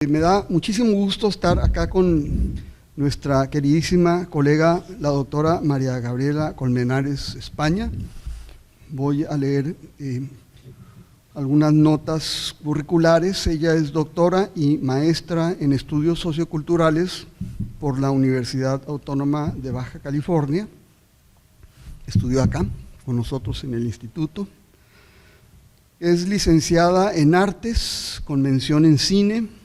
Me da muchísimo gusto estar acá con nuestra queridísima colega, la doctora María Gabriela Colmenares España. Voy a leer algunas notas curriculares. Ella es doctora y maestra en estudios socioculturales por la Universidad Autónoma de Baja California. Estudió acá con nosotros en el instituto. Es licenciada en Artes con mención en Cine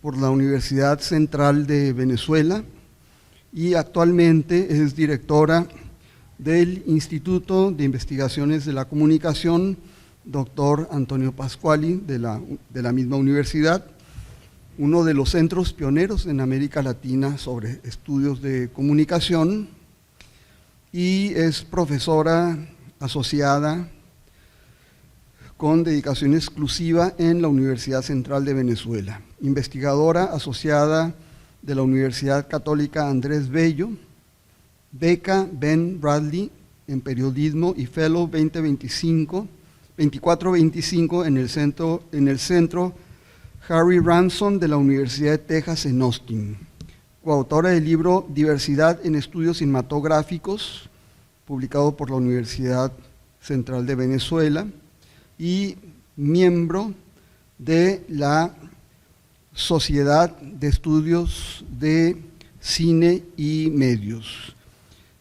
por la Universidad Central de Venezuela y actualmente es directora del Instituto de Investigaciones de la Comunicación, doctor Antonio Pasquali, de la misma universidad, uno de los centros pioneros en América Latina sobre estudios de comunicación, y es profesora asociada con dedicación exclusiva en la Universidad Central de Venezuela, investigadora asociada de la Universidad Católica Andrés Bello, beca Ben Bradley en periodismo y fellow 2425 en el centro Harry Ransom de la Universidad de Texas en Austin, coautora del libro Diversidad en Estudios Cinematográficos, publicado por la Universidad Central de Venezuela, y miembro de la Sociedad de Estudios de Cine y Medios,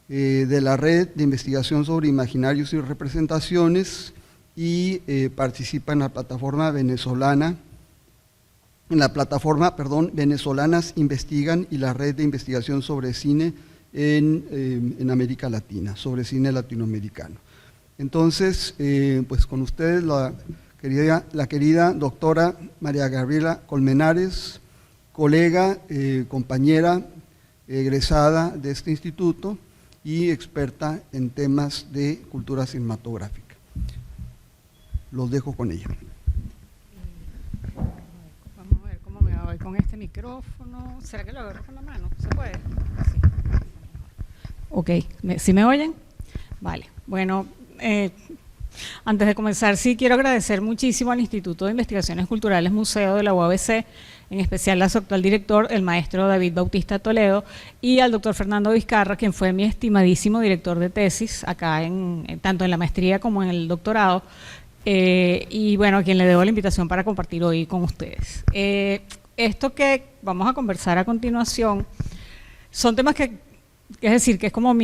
de la Red de Investigación sobre Imaginarios y Representaciones, y participa en la plataforma venezolana, Venezolanas Investigan, y la Red de Investigación sobre Cine en América Latina, sobre cine latinoamericano. Entonces, pues con ustedes la querida doctora María Gabriela Colmenares, colega, compañera, egresada de este instituto y experta en temas de cultura cinematográfica. Los dejo con ella. Vamos a ver cómo me va hoy con este micrófono. ¿Será que lo agarro con la mano? ¿Se puede? Sí. Ok, ¿sí me oyen? Vale, bueno. Antes de comenzar, sí quiero agradecer muchísimo al Instituto de Investigaciones Culturales Museo de la UABC, en especial a su actual director, el maestro David Bautista Toledo, y al doctor Fernando Vizcarra, quien fue mi estimadísimo director de tesis, acá tanto en la maestría como en el doctorado, y bueno, a quien le debo la invitación para compartir hoy con ustedes. Esto que vamos a conversar a continuación son temas es decir, que es como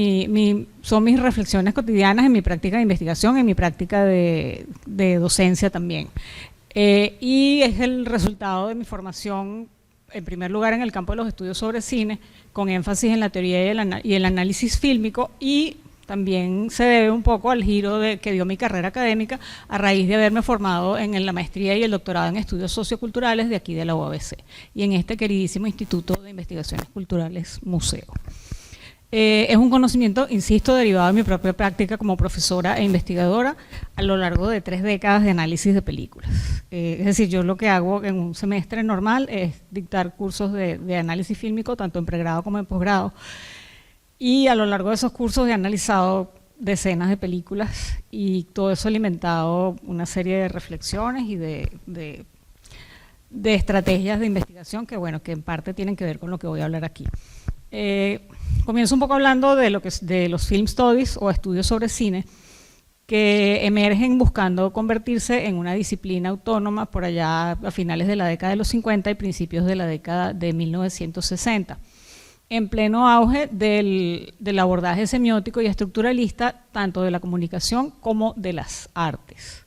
son mis reflexiones cotidianas en mi práctica de investigación, en mi práctica de docencia también. Y es el resultado de mi formación, en primer lugar, en el campo de los estudios sobre cine, con énfasis en la teoría y el análisis fílmico, y también se debe un poco al giro que dio mi carrera académica a raíz de haberme formado en la maestría y el doctorado en estudios socioculturales de aquí de la UABC, y en este queridísimo Instituto de Investigaciones Culturales Museo. Es un conocimiento, insisto, derivado de mi propia práctica como profesora e investigadora a lo largo de 3 décadas de análisis de películas. Es decir, yo lo que hago en un semestre normal es dictar cursos de análisis fílmico, tanto en pregrado como en posgrado, y a lo largo de esos cursos he analizado decenas de películas, y todo eso ha alimentado una serie de reflexiones y de estrategias de investigación que, bueno, que en parte tienen que ver con lo que voy a hablar aquí. Comienzo un poco hablando de los film studies o estudios sobre cine que emergen buscando convertirse en una disciplina autónoma por allá a finales de la década de los 50 y principios de la década de 1960, en pleno auge del abordaje semiótico y estructuralista tanto de la comunicación como de las artes.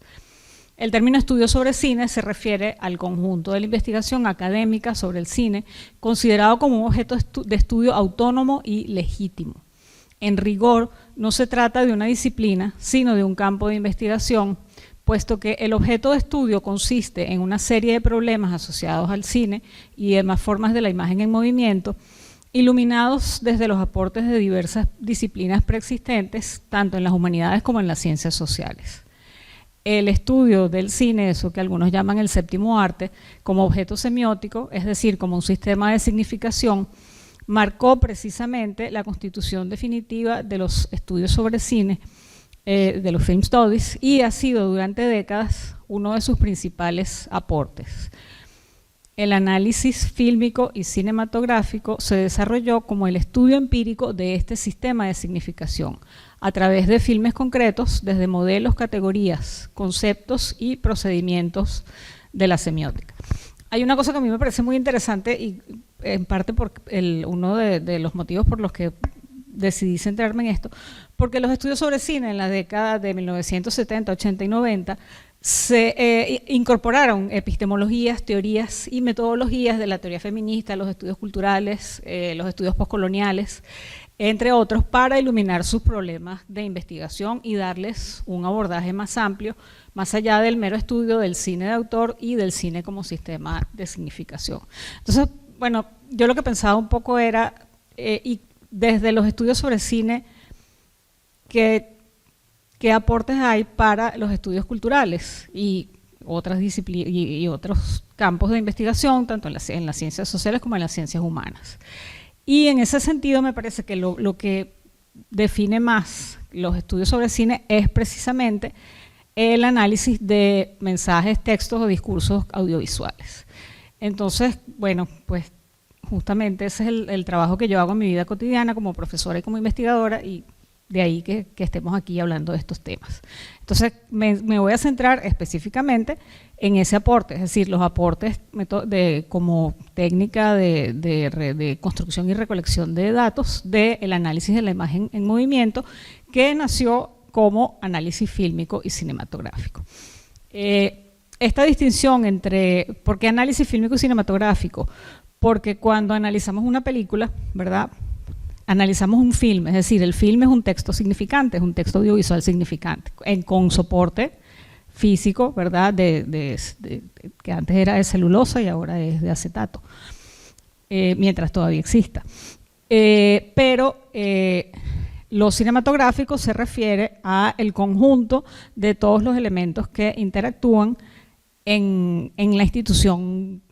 El término estudio sobre cine se refiere al conjunto de la investigación académica sobre el cine, considerado como un objeto de estudio autónomo y legítimo. En rigor, no se trata de una disciplina, sino de un campo de investigación, puesto que el objeto de estudio consiste en una serie de problemas asociados al cine y demás formas de la imagen en movimiento, iluminados desde los aportes de diversas disciplinas preexistentes, tanto en las humanidades como en las ciencias sociales. El estudio del cine, eso que algunos llaman el séptimo arte, como objeto semiótico, es decir, como un sistema de significación, marcó precisamente la constitución definitiva de los estudios sobre cine, de los film studies, y ha sido durante décadas uno de sus principales aportes. el análisis fílmico y cinematográfico se desarrolló como el estudio empírico de este sistema de significación, a través de filmes concretos, desde modelos, categorías, conceptos y procedimientos de la semiótica. Hay una cosa que a mí me parece muy interesante y en parte por uno de los motivos por los que decidí centrarme en esto, porque los estudios sobre cine en la década de 1970, 80 y 90 se incorporaron epistemologías, teorías y metodologías de la teoría feminista, los estudios culturales, los estudios postcoloniales, entre otros, para iluminar sus problemas de investigación y darles un abordaje más amplio, más allá del mero estudio del cine de autor y del cine como sistema de significación. Entonces, bueno, yo lo que pensaba un poco era, y desde los estudios sobre cine, ¿qué aportes hay para los estudios culturales y otras disciplinas y otros campos de investigación, tanto en las ciencias sociales como en las ciencias humanas? Y en ese sentido me parece que lo que define más los estudios sobre cine es precisamente el análisis de mensajes, textos o discursos audiovisuales. Entonces, bueno, pues justamente ese es el trabajo que yo hago en mi vida cotidiana como profesora y como investigadora, y de ahí que estemos aquí hablando de estos temas. Entonces, me voy a centrar específicamente en ese aporte, es decir, los aportes como técnica de construcción y recolección de datos del análisis de la imagen en movimiento, que nació como análisis fílmico y cinematográfico. Esta distinción entre, ¿por qué análisis fílmico y cinematográfico? Porque cuando analizamos una película, ¿verdad?, analizamos un filme, es decir, el filme es un texto significante, es un texto audiovisual significante, con soporte físico, ¿verdad?, que antes era de celulosa y ahora es de acetato, mientras todavía exista. Pero lo cinematográfico se refiere al conjunto de todos los elementos que interactúan en la institución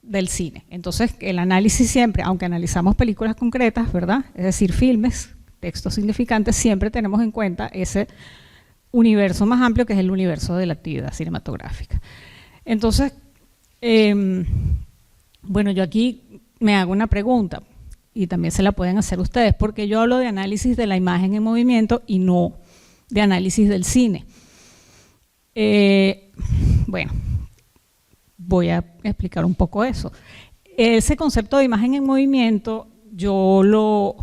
del cine. Entonces, el análisis siempre, aunque analizamos películas concretas, ¿verdad?, es decir, filmes, textos significantes, siempre tenemos en cuenta ese universo más amplio que es el universo de la actividad cinematográfica. Entonces, bueno, yo aquí me hago una pregunta y también se la pueden hacer ustedes, porque yo hablo de análisis de la imagen en movimiento y no de análisis del cine. Bueno, voy a explicar un poco eso. Ese concepto de imagen en movimiento yo lo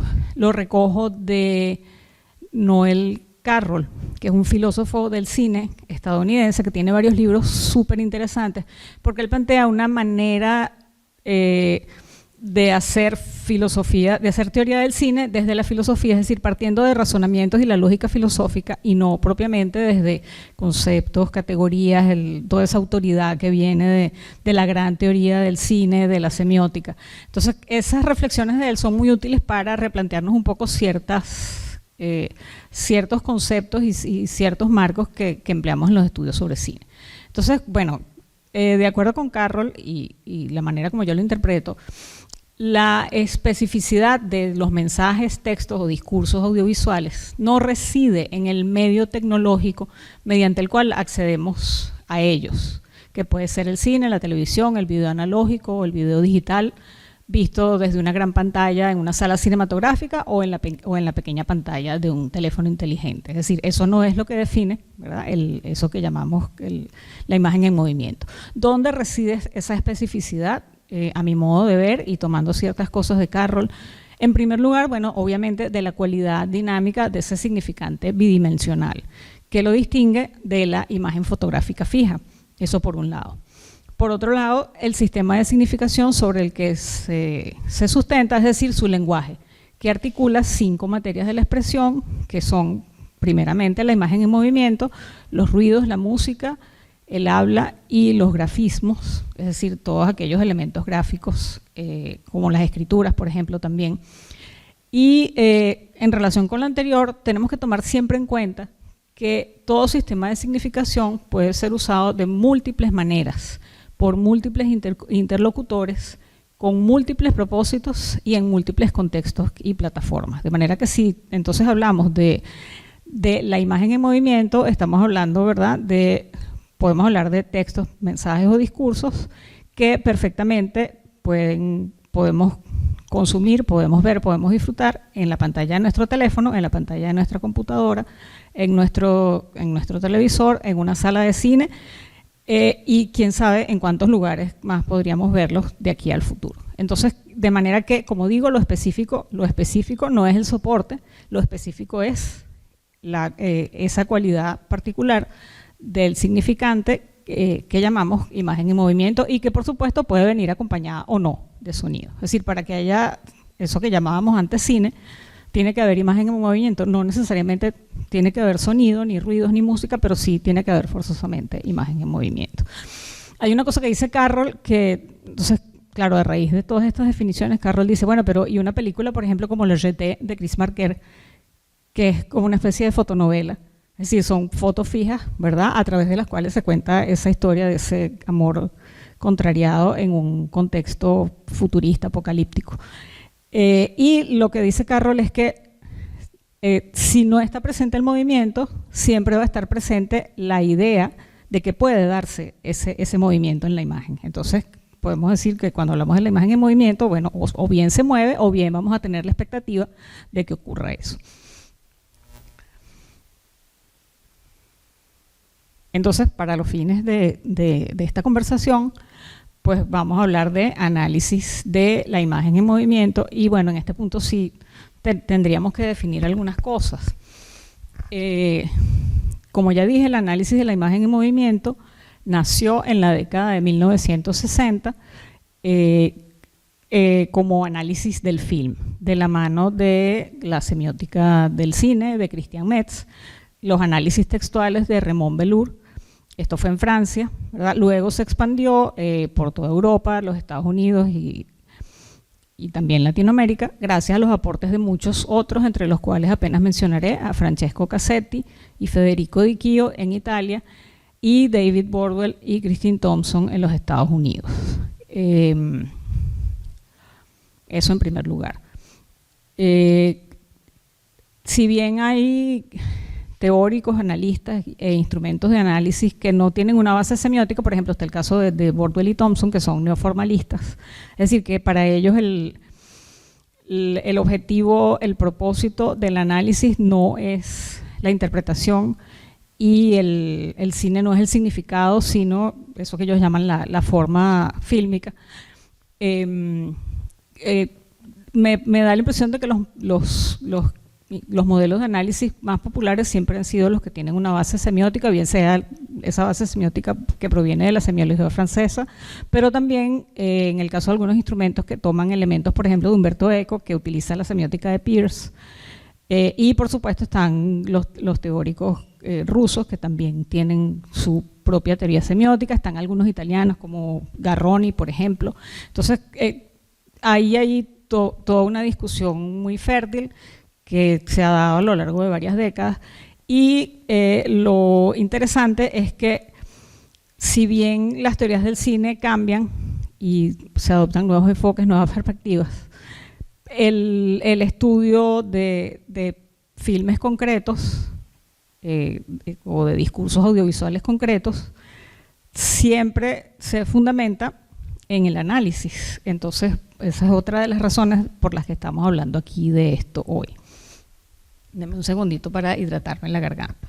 recojo de Noel Carroll, que es un filósofo del cine estadounidense que tiene varios libros súper interesantes, porque él plantea una manera de hacer filosofía, de hacer teoría del cine desde la filosofía, es decir, partiendo de razonamientos y la lógica filosófica y no propiamente desde conceptos, categorías, toda esa autoridad que viene de la gran teoría del cine, de la semiótica. Entonces, esas reflexiones de él son muy útiles para replantearnos un poco ciertos conceptos y ciertos marcos que empleamos en los estudios sobre cine. Entonces, bueno, de acuerdo con Carroll y la manera como yo lo interpreto, la especificidad de los mensajes, textos o discursos audiovisuales no reside en el medio tecnológico mediante el cual accedemos a ellos, que puede ser el cine, la televisión, el video analógico o el video digital, visto desde una gran pantalla en una sala cinematográfica o en la pequeña pantalla de un teléfono inteligente. Es decir, eso no es lo que define, ¿verdad?, eso que llamamos la imagen en movimiento. ¿Dónde reside esa especificidad? A mi modo de ver y tomando ciertas cosas de Carroll, en primer lugar, bueno, obviamente de la cualidad dinámica de ese significante bidimensional, que lo distingue de la imagen fotográfica fija, eso por un lado. Por otro lado, el sistema de significación sobre el que se sustenta, es decir, su lenguaje, que articula 5 materias de la expresión, que son primeramente la imagen en movimiento, los ruidos, la música, el habla y los grafismos, es decir, todos aquellos elementos gráficos, como las escrituras, por ejemplo, también. Y en relación con lo anterior, tenemos que tomar siempre en cuenta que todo sistema de significación puede ser usado de múltiples maneras, por múltiples interlocutores, con múltiples propósitos y en múltiples contextos y plataformas. De manera que si entonces hablamos de la imagen en movimiento, estamos hablando, ¿verdad?, podemos hablar de textos, mensajes o discursos que perfectamente podemos consumir, podemos ver, podemos disfrutar en la pantalla de nuestro teléfono, en la pantalla de nuestra computadora, en nuestro televisor, en una sala de cine, y quién sabe en cuántos lugares más podríamos verlos de aquí al futuro. Entonces, de manera que, como digo, lo específico no es el soporte, lo específico es esa cualidad particular del significante que llamamos imagen en movimiento, y que por supuesto puede venir acompañada o no de sonido. Es decir, para que haya eso que llamábamos antes cine, tiene que haber imagen en movimiento, no necesariamente tiene que haber sonido, ni ruidos, ni música, pero sí tiene que haber forzosamente imagen en movimiento. Hay una cosa que dice Carroll, que entonces, claro, a raíz de todas estas definiciones, Carroll dice, bueno, pero y una película, por ejemplo, como Le Jeté de Chris Marker, que es como una especie de fotonovela, es decir, son fotos fijas, ¿verdad?, a través de las cuales se cuenta esa historia de ese amor contrariado en un contexto futurista, apocalíptico. Y lo que dice Carroll es que si no está presente el movimiento, siempre va a estar presente la idea de que puede darse ese movimiento en la imagen. Entonces, podemos decir que cuando hablamos de la imagen en movimiento, bueno, o bien se mueve o bien vamos a tener la expectativa de que ocurra eso. Entonces, para los fines de esta conversación, pues vamos a hablar de análisis de la imagen en movimiento, y bueno, en este punto sí tendríamos que definir algunas cosas. Como ya dije, el análisis de la imagen en movimiento nació en la década de 1960 como análisis del film, de la mano de la semiótica del cine de Christian Metz, los análisis textuales de Raymond Bellour. Esto fue en Francia, ¿verdad? Luego se expandió por toda Europa, los Estados Unidos y también Latinoamérica, gracias a los aportes de muchos otros, entre los cuales apenas mencionaré a Francesco Cassetti y Federico Di Chio en Italia, y David Bordwell y Christine Thompson en los Estados Unidos. Eso en primer lugar. Si bien hay teóricos, analistas e instrumentos de análisis que no tienen una base semiótica, por ejemplo, está el caso de Bordwell y Thompson, que son neoformalistas, es decir, que para ellos el objetivo, el propósito del análisis no es la interpretación, y el cine no es el significado, sino eso que ellos llaman la forma fílmica. Me da la impresión de que los modelos de análisis más populares siempre han sido los que tienen una base semiótica, bien sea esa base semiótica que proviene de la semiología francesa, pero también en el caso de algunos instrumentos que toman elementos, por ejemplo, de Umberto Eco, que utiliza la semiótica de Peirce, y por supuesto están los teóricos rusos, que también tienen su propia teoría semiótica, están algunos italianos como Garroni, por ejemplo. Entonces, ahí hay toda una discusión muy fértil que se ha dado a lo largo de varias décadas, y lo interesante es que si bien las teorías del cine cambian y se adoptan nuevos enfoques, nuevas perspectivas, el estudio de filmes concretos o de discursos audiovisuales concretos siempre se fundamenta en el análisis. Entonces, esa es otra de las razones por las que estamos hablando aquí de esto hoy. Deme un segundito para hidratarme en la garganta.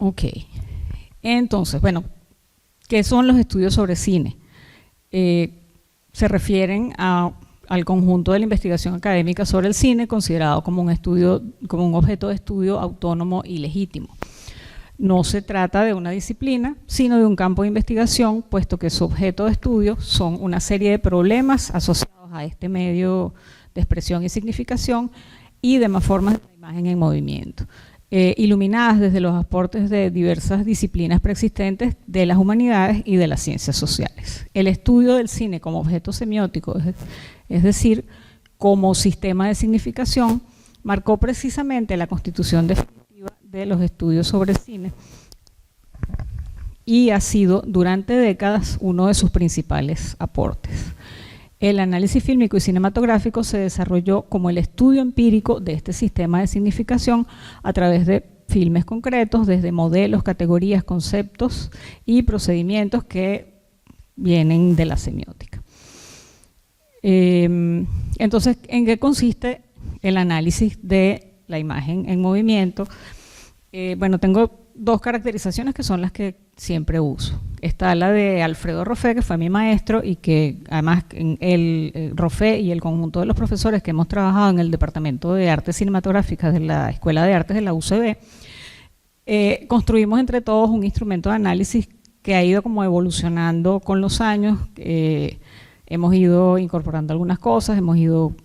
Ok, entonces, bueno, ¿qué son los estudios sobre cine? Se refieren al conjunto de la investigación académica sobre el cine, considerado como un objeto de estudio autónomo y legítimo. No se trata de una disciplina, sino de un campo de investigación, puesto que su objeto de estudio son una serie de problemas asociados a este medio de expresión y significación, y demás formas de la imagen en movimiento, iluminadas desde los aportes de diversas disciplinas preexistentes de las humanidades y de las ciencias sociales. El estudio del cine como objeto semiótico, es decir, como sistema de significación, marcó precisamente la constitución definitiva de los estudios sobre cine y ha sido durante décadas uno de sus principales aportes. El análisis fílmico y cinematográfico se desarrolló como el estudio empírico de este sistema de significación a través de filmes concretos, desde modelos, categorías, conceptos y procedimientos que vienen de la semiótica. Entonces, ¿en qué consiste el análisis de la imagen en movimiento? Bueno, tengo dos caracterizaciones que son las que siempre uso. Está la de Alfredo Roffé, que fue mi maestro y que además Roffé y el conjunto de los profesores que hemos trabajado en el Departamento de Artes Cinematográficas de la Escuela de Artes de la UCB, construimos entre todos un instrumento de análisis que ha ido como evolucionando con los años. Hemos ido incorporando algunas cosas, hemos ido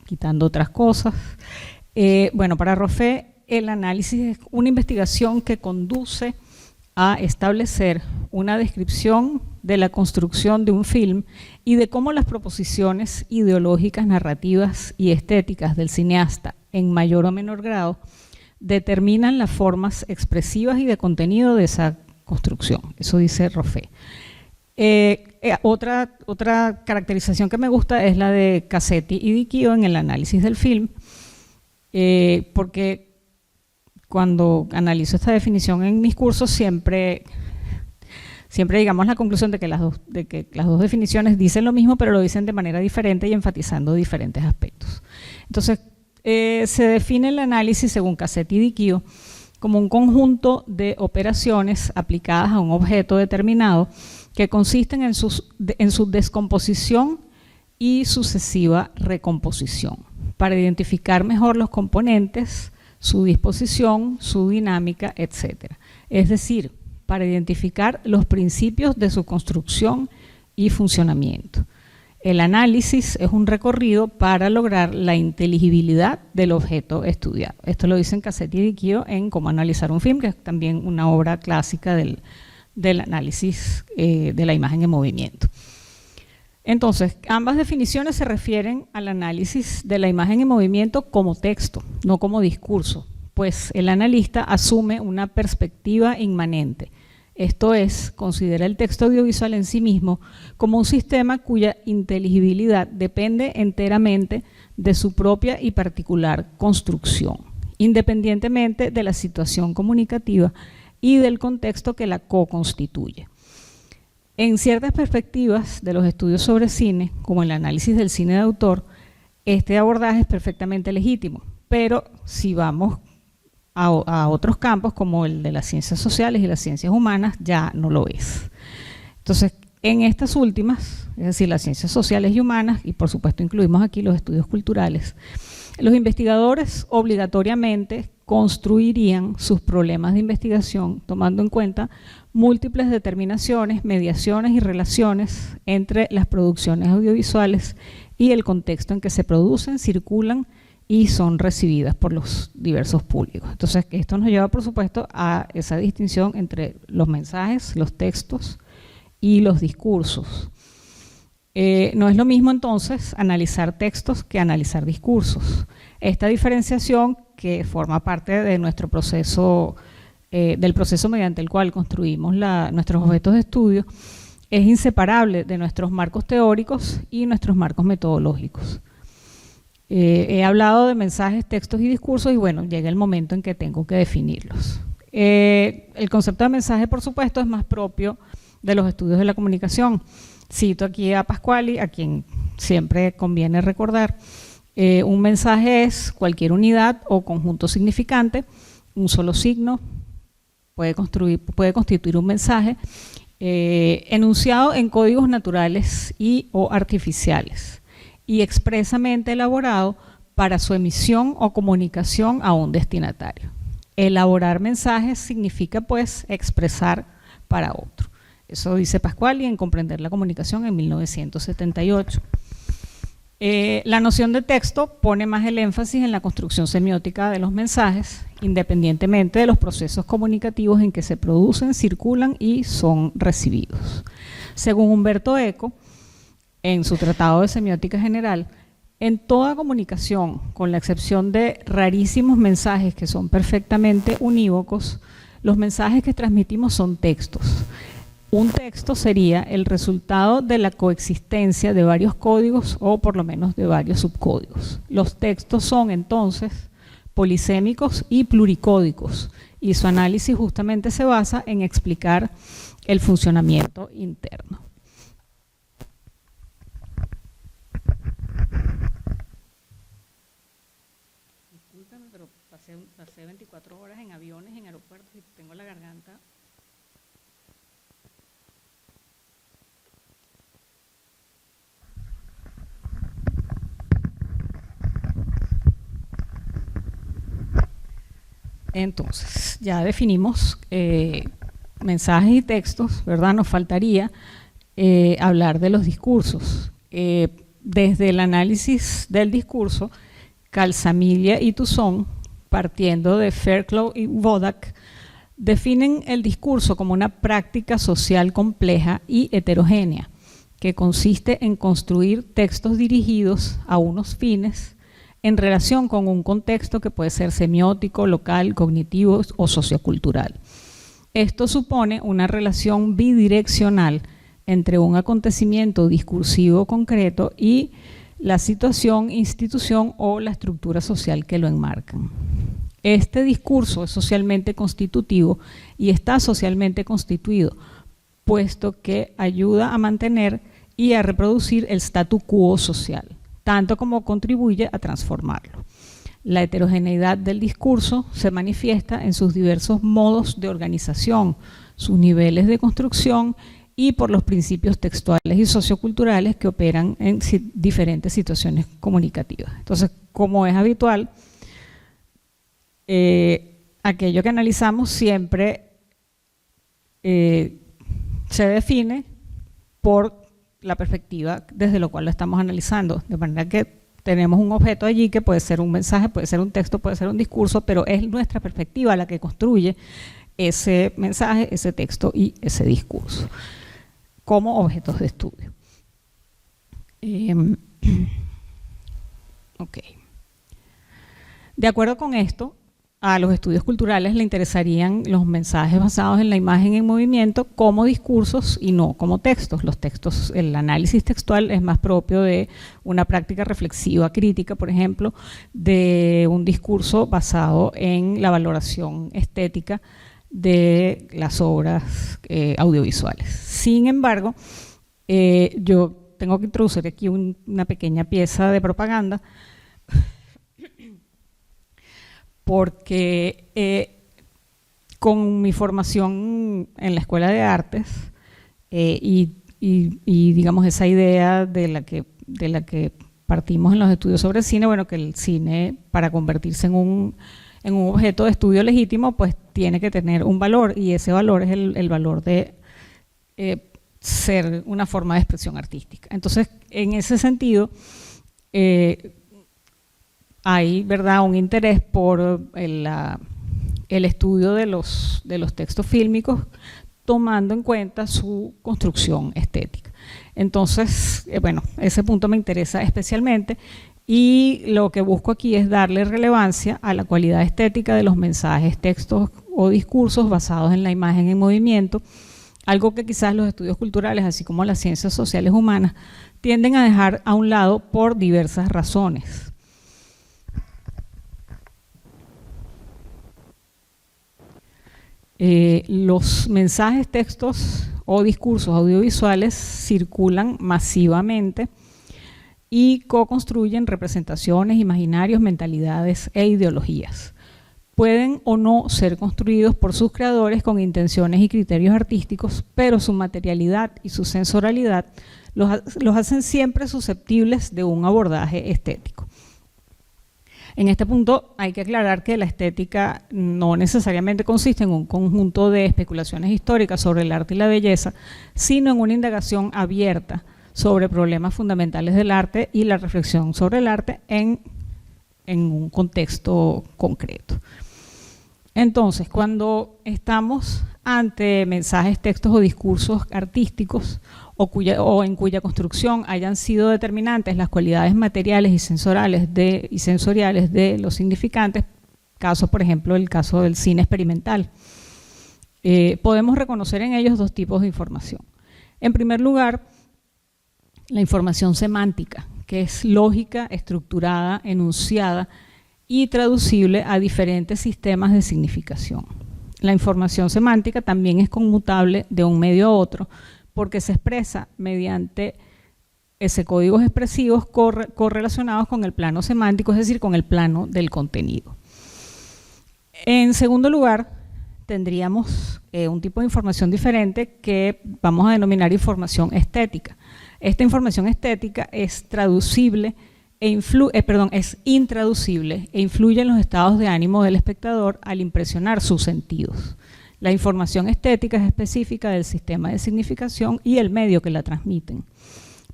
quitando otras cosas. Bueno, para Roffé, el análisis es una investigación que conduce a establecer una descripción de la construcción de un film y de cómo las proposiciones ideológicas, narrativas y estéticas del cineasta, en mayor o menor grado, determinan las formas expresivas y de contenido de esa construcción. Eso dice Roffé. Otra caracterización que me gusta es la de Cassetti y Di Chio en el análisis del film, porque cuando analizo esta definición en mis cursos siempre llegamos a la conclusión de que las dos definiciones dicen lo mismo, pero lo dicen de manera diferente y enfatizando diferentes aspectos. Entonces, se define el análisis, según Cassetti y Di Chio, como un conjunto de operaciones aplicadas a un objeto determinado que consisten en su descomposición y sucesiva recomposición, para identificar mejor los componentes, su disposición, su dinámica, etc. Es decir, para identificar los principios de su construcción y funcionamiento. El análisis es un recorrido para lograr la inteligibilidad del objeto estudiado. Esto lo dicen Cassetti y Di Chio en Cómo analizar un film, que es también una obra clásica del análisis de la imagen en movimiento. Entonces, ambas definiciones se refieren al análisis de la imagen en movimiento como texto, no como discurso, pues el analista asume una perspectiva inmanente. Esto es, considera el texto audiovisual en sí mismo como un sistema cuya inteligibilidad depende enteramente de su propia y particular construcción, independientemente de la situación comunicativa y del contexto que la co-constituye. En ciertas perspectivas de los estudios sobre cine, como el análisis del cine de autor, este abordaje es perfectamente legítimo, pero si vamos a otros campos, como el de las ciencias sociales y las ciencias humanas, ya no lo es. Entonces, en estas últimas, es decir, las ciencias sociales y humanas, y por supuesto incluimos aquí los estudios culturales, los investigadores obligatoriamente construirían sus problemas de investigación tomando en cuenta múltiples determinaciones, mediaciones y relaciones entre las producciones audiovisuales y el contexto en que se producen, circulan y son recibidas por los diversos públicos. Entonces, esto nos lleva, por supuesto, a esa distinción entre los mensajes, los textos y los discursos. No es lo mismo, entonces, analizar textos que analizar discursos. Esta diferenciación, que forma parte de nuestro proceso, del proceso mediante el cual construimos nuestros objetos de estudio, es inseparable de nuestros marcos teóricos y nuestros marcos metodológicos. He hablado de mensajes, textos y discursos y bueno, llega el momento en que tengo que definirlos. El concepto de mensaje, por supuesto, es más propio de los estudios de la comunicación. Cito aquí a Pasquali, a quien siempre conviene recordar. Un mensaje es cualquier unidad o conjunto significante, un solo signo, puede constituir un mensaje, enunciado en códigos naturales y o artificiales, y expresamente elaborado para su emisión o comunicación a un destinatario. Elaborar mensajes significa, pues, expresar para otro. Eso dice Pasquali en Comprender la comunicación en 1978. La noción de texto pone más el énfasis en la construcción semiótica de los mensajes, independientemente de los procesos comunicativos en que se producen, circulan y son recibidos. Según Humberto Eco, en su Tratado de Semiótica General, en toda comunicación, con la excepción de rarísimos mensajes que son perfectamente unívocos, los mensajes que transmitimos son textos. Un texto sería el resultado de la coexistencia de varios códigos o por lo menos de varios subcódigos. Los textos son entonces polisémicos y pluricódicos y su análisis justamente se basa en explicar el funcionamiento interno. Discúlpame, pero pasé 24 horas en aviones, en aeropuertos y tengo la garganta. Entonces, ya definimos mensajes y textos, ¿verdad? Nos faltaría hablar de los discursos. Desde el análisis del discurso, Calzamiglia y Toussaint, partiendo de Fairclough y Wodak, definen el discurso como una práctica social compleja y heterogénea, que consiste en construir textos dirigidos a unos fines en relación con un contexto que puede ser semiótico, local, cognitivo o sociocultural. Esto supone una relación bidireccional entre un acontecimiento discursivo concreto y la situación, institución o la estructura social que lo enmarcan. Este discurso es socialmente constitutivo y está socialmente constituido, puesto que ayuda a mantener y a reproducir el statu quo social, tanto como contribuye a transformarlo. La heterogeneidad del discurso se manifiesta en sus diversos modos de organización, sus niveles de construcción y por los principios textuales y socioculturales que operan en diferentes situaciones comunicativas. Entonces, como es habitual, aquello que analizamos siempre se define por la perspectiva desde lo cual lo estamos analizando, de manera que tenemos un objeto allí que puede ser un mensaje, puede ser un texto, puede ser un discurso, pero es nuestra perspectiva la que construye ese mensaje, ese texto y ese discurso como objetos de estudio. Ok. De acuerdo con esto, a los estudios culturales le interesarían los mensajes basados en la imagen en movimiento como discursos y no como textos. Los textos, el análisis textual es más propio de una práctica reflexiva crítica, por ejemplo, de un discurso basado en la valoración estética de las obras audiovisuales. Sin embargo, yo tengo que introducir aquí una pequeña pieza de propaganda porque con mi formación en la Escuela de Artes y digamos esa idea de la que partimos en los estudios sobre cine, bueno, que el cine para convertirse en un objeto de estudio legítimo pues tiene que tener un valor y ese valor es el valor de ser una forma de expresión artística. Entonces, en ese sentido, hay, ¿verdad?, un interés por el estudio de los textos fílmicos tomando en cuenta su construcción estética. Entonces, bueno, ese punto me interesa especialmente y lo que busco aquí es darle relevancia a la cualidad estética de los mensajes, textos o discursos basados en la imagen en movimiento, algo que quizás los estudios culturales, así como las ciencias sociales humanas, tienden a dejar a un lado por diversas razones. Los mensajes, textos o discursos audiovisuales circulan masivamente y co-construyen representaciones, imaginarios, mentalidades e ideologías. Pueden o no ser construidos por sus creadores con intenciones y criterios artísticos, pero su materialidad y su sensorialidad los hacen siempre susceptibles de un abordaje estético. En este punto hay que aclarar que la estética no necesariamente consiste en un conjunto de especulaciones históricas sobre el arte y la belleza, sino en una indagación abierta sobre problemas fundamentales del arte y la reflexión sobre el arte en un contexto concreto. Entonces, cuando estamos ante mensajes, textos o discursos artísticos o en cuya construcción hayan sido determinantes las cualidades materiales y sensoriales de los significantes, caso por ejemplo el caso del cine experimental, podemos reconocer en ellos dos tipos de información. En primer lugar, la información semántica, que es lógica, estructurada, enunciada y traducible a diferentes sistemas de significación. La información semántica también es conmutable de un medio a otro porque se expresa mediante códigos expresivos correlacionados con el plano semántico, es decir, con el plano del contenido. En segundo lugar, tendríamos un tipo de información diferente que vamos a denominar información estética. Esta información estética es traducible es intraducible e influye en los estados de ánimo del espectador al impresionar sus sentidos. La información estética es específica del sistema de significación y el medio que la transmiten.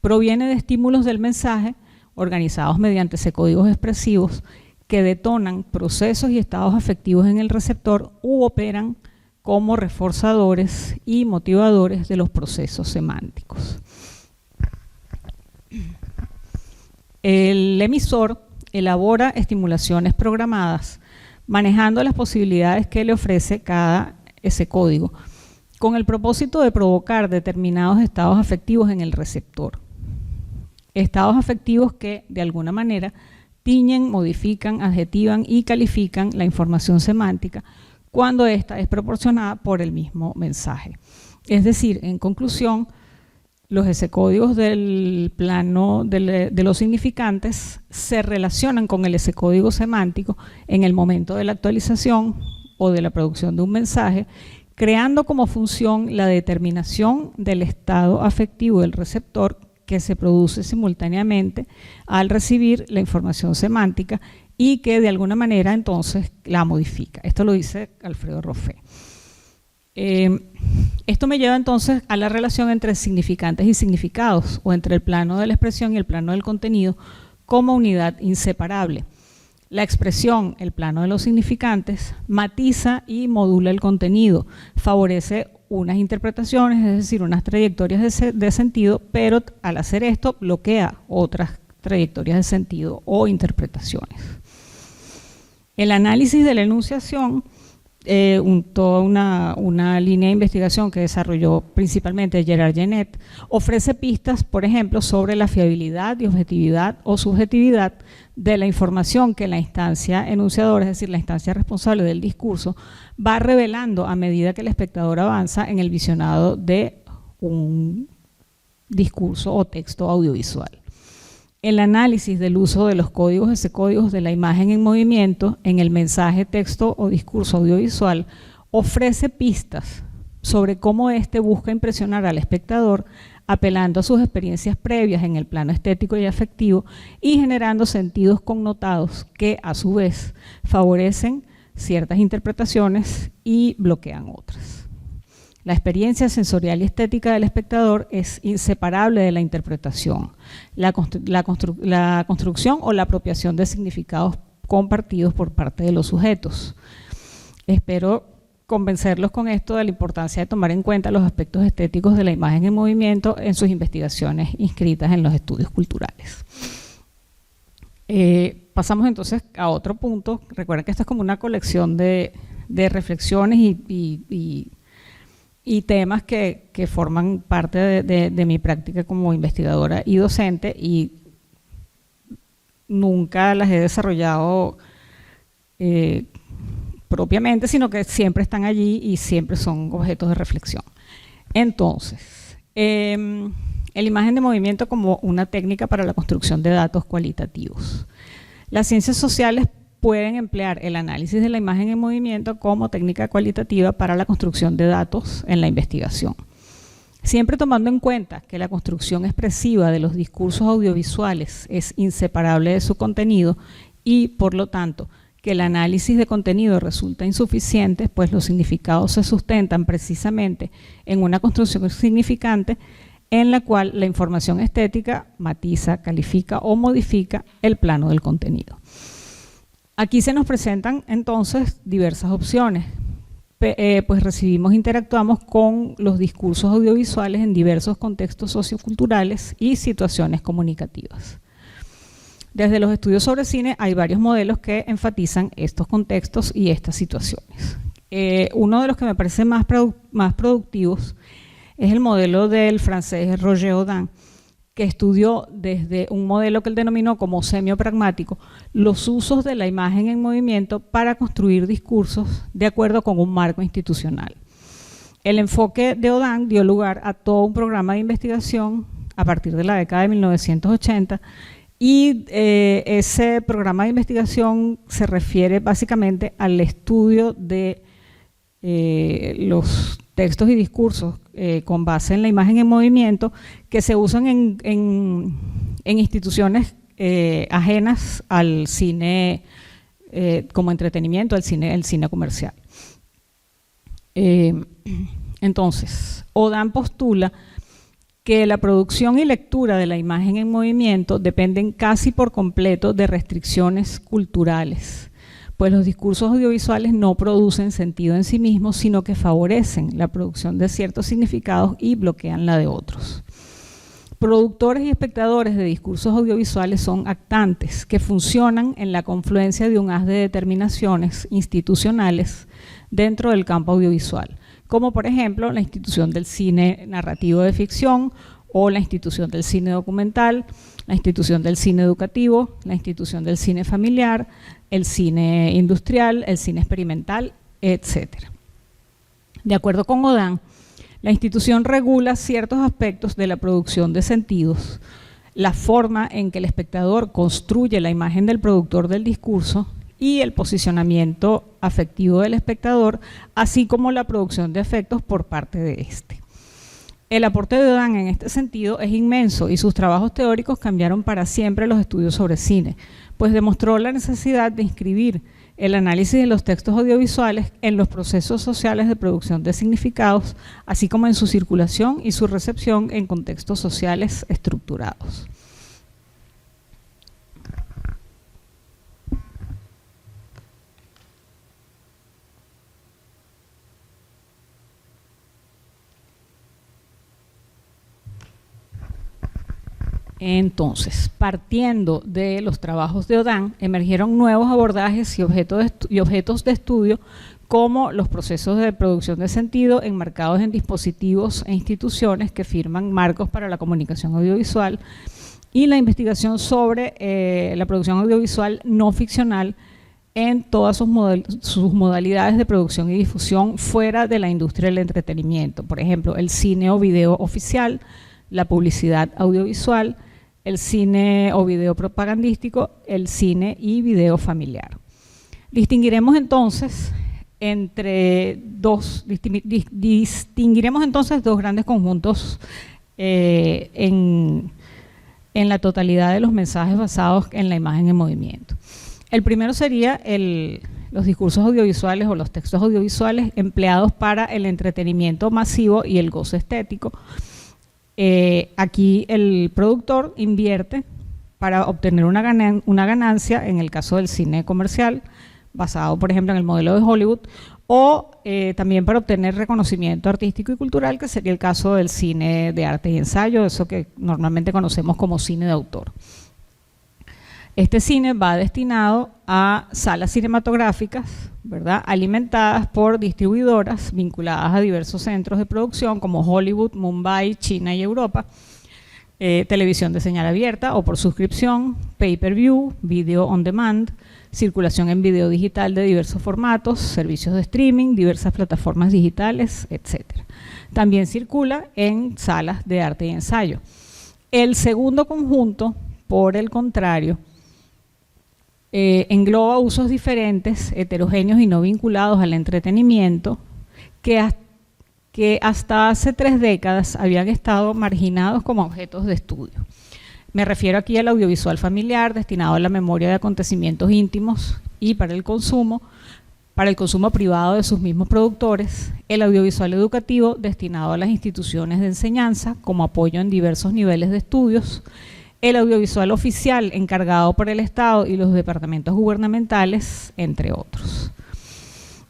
Proviene de estímulos del mensaje organizados mediante códigos expresivos que detonan procesos y estados afectivos en el receptor u operan como reforzadores y motivadores de los procesos semánticos. El emisor elabora estimulaciones programadas manejando las posibilidades que le ofrece ese código con el propósito de provocar determinados estados afectivos en el receptor. Estados afectivos que, de alguna manera, tiñen, modifican, adjetivan y califican la información semántica cuando ésta es proporcionada por el mismo mensaje. Es decir, en conclusión, los códigos del plano de los significantes se relacionan con el código semántico en el momento de la actualización o de la producción de un mensaje, creando como función la determinación del estado afectivo del receptor que se produce simultáneamente al recibir la información semántica y que de alguna manera entonces la modifica. Esto lo dice Alfredo Roffé. Esto me lleva entonces a la relación entre significantes y significados, o entre el plano de la expresión y el plano del contenido, como unidad inseparable. La expresión, el plano de los significantes, matiza y modula el contenido, favorece unas interpretaciones, es decir, unas trayectorias de sentido, pero al hacer esto bloquea otras trayectorias de sentido o interpretaciones. El análisis de la enunciación, toda una línea de investigación que desarrolló principalmente Gerard Genet, ofrece pistas, por ejemplo, sobre la fiabilidad y objetividad o subjetividad de la información que la instancia enunciadora, es decir, la instancia responsable del discurso, va revelando a medida que el espectador avanza en el visionado de un discurso o texto audiovisual. El análisis del uso de los códigos de la imagen en movimiento en el mensaje, texto o discurso audiovisual ofrece pistas sobre cómo éste busca impresionar al espectador apelando a sus experiencias previas en el plano estético y afectivo y generando sentidos connotados que a su vez favorecen ciertas interpretaciones y bloquean otras. La experiencia sensorial y estética del espectador es inseparable de la interpretación, la construcción o la apropiación de significados compartidos por parte de los sujetos. Espero convencerlos con esto de la importancia de tomar en cuenta los aspectos estéticos de la imagen en movimiento en sus investigaciones inscritas en los estudios culturales. Pasamos entonces a otro punto. Recuerden que esto es como una colección de reflexiones y temas que forman parte de mi práctica como investigadora y docente, y nunca las he desarrollado propiamente, sino que siempre están allí y siempre son objetos de reflexión. Entonces, la imagen de movimiento como una técnica para la construcción de datos cualitativos. Las ciencias sociales pueden emplear el análisis de la imagen en movimiento como técnica cualitativa para la construcción de datos en la investigación. Siempre tomando en cuenta que la construcción expresiva de los discursos audiovisuales es inseparable de su contenido y, por lo tanto, que el análisis de contenido resulta insuficiente, pues los significados se sustentan precisamente en una construcción significante en la cual la información estética matiza, califica o modifica el plano del contenido. Aquí se nos presentan entonces diversas opciones, pues recibimos, interactuamos con los discursos audiovisuales en diversos contextos socioculturales y situaciones comunicativas. Desde los estudios sobre cine hay varios modelos que enfatizan estos contextos y estas situaciones. Uno de los que me parece más productivos es el modelo del francés Roger Audin, que estudió desde un modelo que él denominó como semiopragmático los usos de la imagen en movimiento para construir discursos de acuerdo con un marco institucional. El enfoque de Audin dio lugar a todo un programa de investigación a partir de la década de 1980 y ese programa de investigación se refiere básicamente al estudio de los textos y discursos con base en la imagen en movimiento que se usan en instituciones ajenas al cine como entretenimiento, el cine comercial. Entonces, Audin postula que la producción y lectura de la imagen en movimiento dependen casi por completo de restricciones culturales, pues los discursos audiovisuales no producen sentido en sí mismos, sino que favorecen la producción de ciertos significados y bloquean la de otros. Productores y espectadores de discursos audiovisuales son actantes que funcionan en la confluencia de un haz de determinaciones institucionales dentro del campo audiovisual, como por ejemplo la institución del cine narrativo de ficción o la institución del cine documental, la institución del cine educativo, la institución del cine familiar, el cine industrial, el cine experimental, etc. De acuerdo con Audin, la institución regula ciertos aspectos de la producción de sentidos, la forma en que el espectador construye la imagen del productor del discurso y el posicionamiento afectivo del espectador, así como la producción de efectos por parte de éste. El aporte de Audin en este sentido es inmenso y sus trabajos teóricos cambiaron para siempre los estudios sobre cine, pues demostró la necesidad de inscribir el análisis de los textos audiovisuales en los procesos sociales de producción de significados, así como en su circulación y su recepción en contextos sociales estructurados. Entonces, partiendo de los trabajos de Audin, emergieron nuevos abordajes y objetos de estudio como los procesos de producción de sentido enmarcados en dispositivos e instituciones que firman marcos para la comunicación audiovisual y la investigación sobre la producción audiovisual no ficcional en todas sus modalidades de producción y difusión fuera de la industria del entretenimiento. Por ejemplo, el cine o video oficial, la publicidad audiovisual, el cine o video propagandístico, el cine y video familiar. Distinguiremos entonces dos grandes conjuntos en la totalidad de los mensajes basados en la imagen en movimiento. El primero sería los discursos audiovisuales o los textos audiovisuales empleados para el entretenimiento masivo y el goce estético. Aquí el productor invierte para obtener una ganancia, en el caso del cine comercial, basado por ejemplo en el modelo de Hollywood, o también para obtener reconocimiento artístico y cultural, que sería el caso del cine de arte y ensayo, eso que normalmente conocemos como cine de autor. Este cine va destinado a salas cinematográficas, ¿verdad?, alimentadas por distribuidoras vinculadas a diversos centros de producción como Hollywood, Mumbai, China y Europa, televisión de señal abierta o por suscripción, pay-per-view, video on demand, circulación en video digital de diversos formatos, servicios de streaming, diversas plataformas digitales, etc. También circula en salas de arte y ensayo. El segundo conjunto, por el contrario, engloba usos diferentes, heterogéneos y no vinculados al entretenimiento, que hasta hace 3 décadas habían estado marginados como objetos de estudio. Me refiero aquí al audiovisual familiar, destinado a la memoria de acontecimientos íntimos y para el consumo privado de sus mismos productores, el audiovisual educativo, destinado a las instituciones de enseñanza como apoyo en diversos niveles de estudios, el audiovisual oficial encargado por el Estado y los departamentos gubernamentales, entre otros.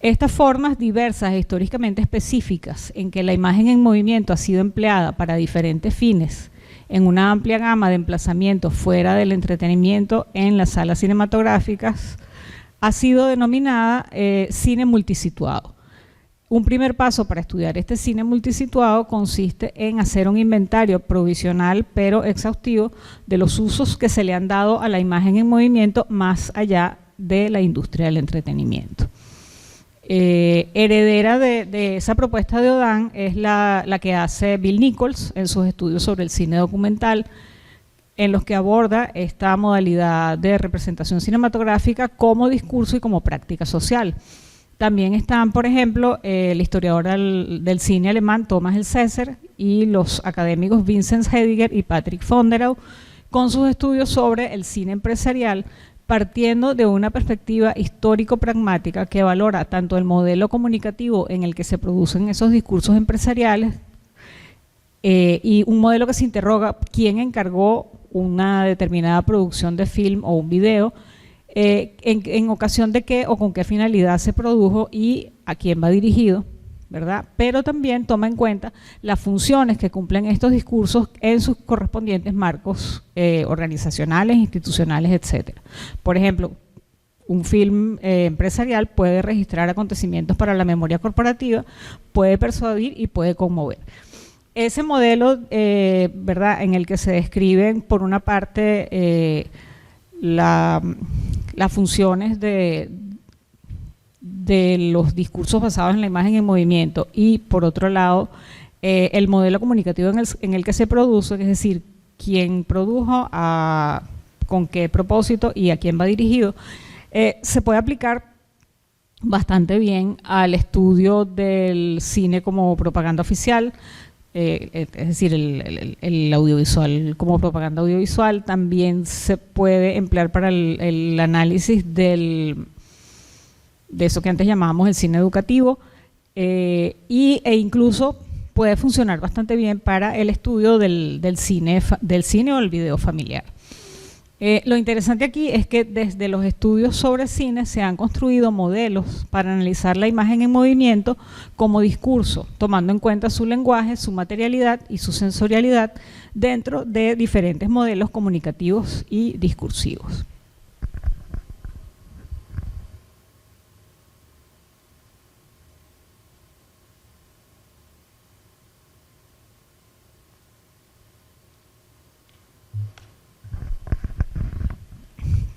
Estas formas diversas e históricamente específicas en que la imagen en movimiento ha sido empleada para diferentes fines en una amplia gama de emplazamientos fuera del entretenimiento en las salas cinematográficas, ha sido denominada cine multisituado. Un primer paso para estudiar este cine multisituado consiste en hacer un inventario provisional pero exhaustivo de los usos que se le han dado a la imagen en movimiento más allá de la industria del entretenimiento. Heredera de esa propuesta de Odan es la que hace Bill Nichols en sus estudios sobre el cine documental, en los que aborda esta modalidad de representación cinematográfica como discurso y como práctica social. También están, por ejemplo, el historiador del cine alemán Thomas Elsässer y los académicos Vincent Hediger y Patrick von der Au con sus estudios sobre el cine empresarial, partiendo de una perspectiva histórico-pragmática que valora tanto el modelo comunicativo en el que se producen esos discursos empresariales y un modelo que se interroga quién encargó una determinada producción de film o un video, en ocasión de qué o con qué finalidad se produjo y a quién va dirigido, ¿verdad? Pero también toma en cuenta las funciones que cumplen estos discursos en sus correspondientes marcos organizacionales, institucionales, etcétera. Por ejemplo, un film empresarial puede registrar acontecimientos para la memoria corporativa, puede persuadir y puede conmover. Ese modelo, ¿verdad?, en el que se describen, por una parte, las funciones de los discursos basados en la imagen en movimiento y, por otro lado, el modelo comunicativo en el que se produce, es decir, quién produjo, con qué propósito y a quién va dirigido, se puede aplicar bastante bien al estudio del cine como propaganda oficial, es decir, el audiovisual como propaganda audiovisual. También se puede emplear para el análisis de eso que antes llamábamos el cine educativo, e incluso puede funcionar bastante bien para el estudio del cine o el video familiar. Lo interesante aquí es que desde los estudios sobre cine se han construido modelos para analizar la imagen en movimiento como discurso, tomando en cuenta su lenguaje, su materialidad y su sensorialidad dentro de diferentes modelos comunicativos y discursivos.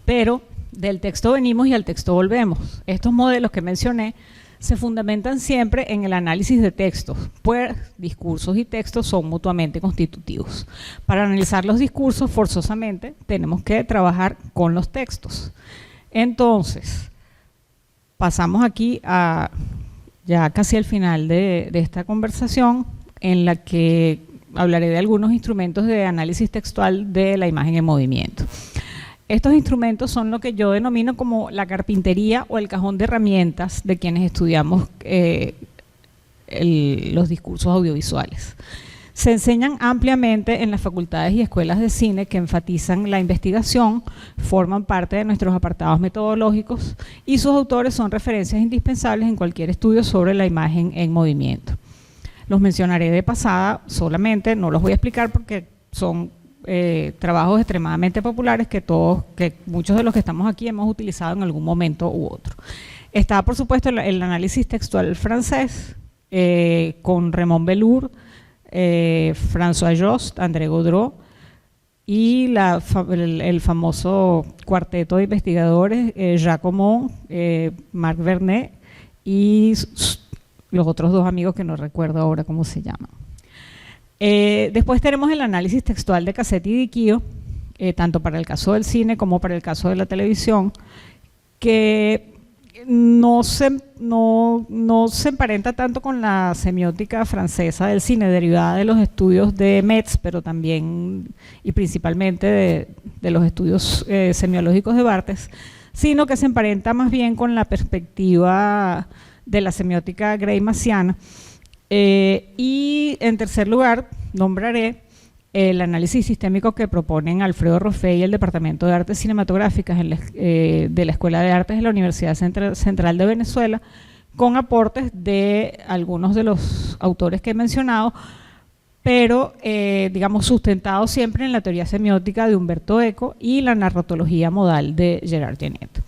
Pero del texto venimos y al texto volvemos. Estos modelos que mencioné se fundamentan siempre en el análisis de textos, pues discursos y textos son mutuamente constitutivos. Para analizar los discursos, forzosamente, tenemos que trabajar con los textos. Entonces, pasamos aquí a ya casi al final de esta conversación, en la que hablaré de algunos instrumentos de análisis textual de la imagen en movimiento. Estos instrumentos son lo que yo denomino como la carpintería o el cajón de herramientas de quienes estudiamos los discursos audiovisuales. Se enseñan ampliamente en las facultades y escuelas de cine que enfatizan la investigación, forman parte de nuestros apartados metodológicos y sus autores son referencias indispensables en cualquier estudio sobre la imagen en movimiento. Los mencionaré de pasada solamente, no los voy a explicar porque son trabajos extremadamente populares que muchos de los que estamos aquí hemos utilizado en algún momento u otro. Está, por supuesto, el análisis textual francés con Raymond Bellour, François Jost, André Gaudreau y el famoso cuarteto de investigadores Jacques Aumont, Marc Vernet y los otros dos amigos que no recuerdo ahora cómo se llaman. Después tenemos el análisis textual de Cassetti y Diquio, tanto para el caso del cine como para el caso de la televisión, que no se emparenta tanto con la semiótica francesa del cine, derivada de los estudios de Metz, pero también y principalmente de los estudios semiológicos de Barthes, sino que se emparenta más bien con la perspectiva de la semiótica greimassiana. Y en tercer lugar, nombraré el análisis sistémico que proponen Alfredo Roffé y el Departamento de Artes Cinematográficas de la Escuela de Artes de la Universidad Central de Venezuela, con aportes de algunos de los autores que he mencionado, pero digamos sustentado siempre en la teoría semiótica de Humberto Eco y la narratología modal de Gerard Genette.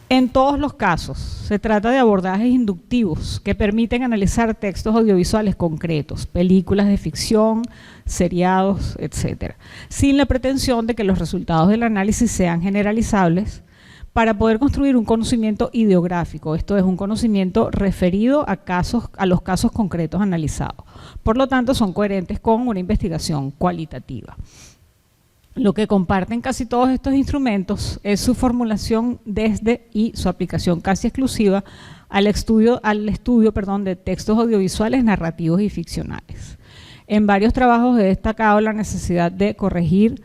En todos los casos, se trata de abordajes inductivos que permiten analizar textos audiovisuales concretos, películas de ficción, seriados, etc., sin la pretensión de que los resultados del análisis sean generalizables para poder construir un conocimiento ideográfico, esto es, un conocimiento referido a los casos concretos analizados. Por lo tanto, son coherentes con una investigación cualitativa. Lo que comparten casi todos estos instrumentos es su formulación desde y su aplicación casi exclusiva al estudio de textos audiovisuales, narrativos y ficcionales. En varios trabajos he destacado la necesidad de corregir,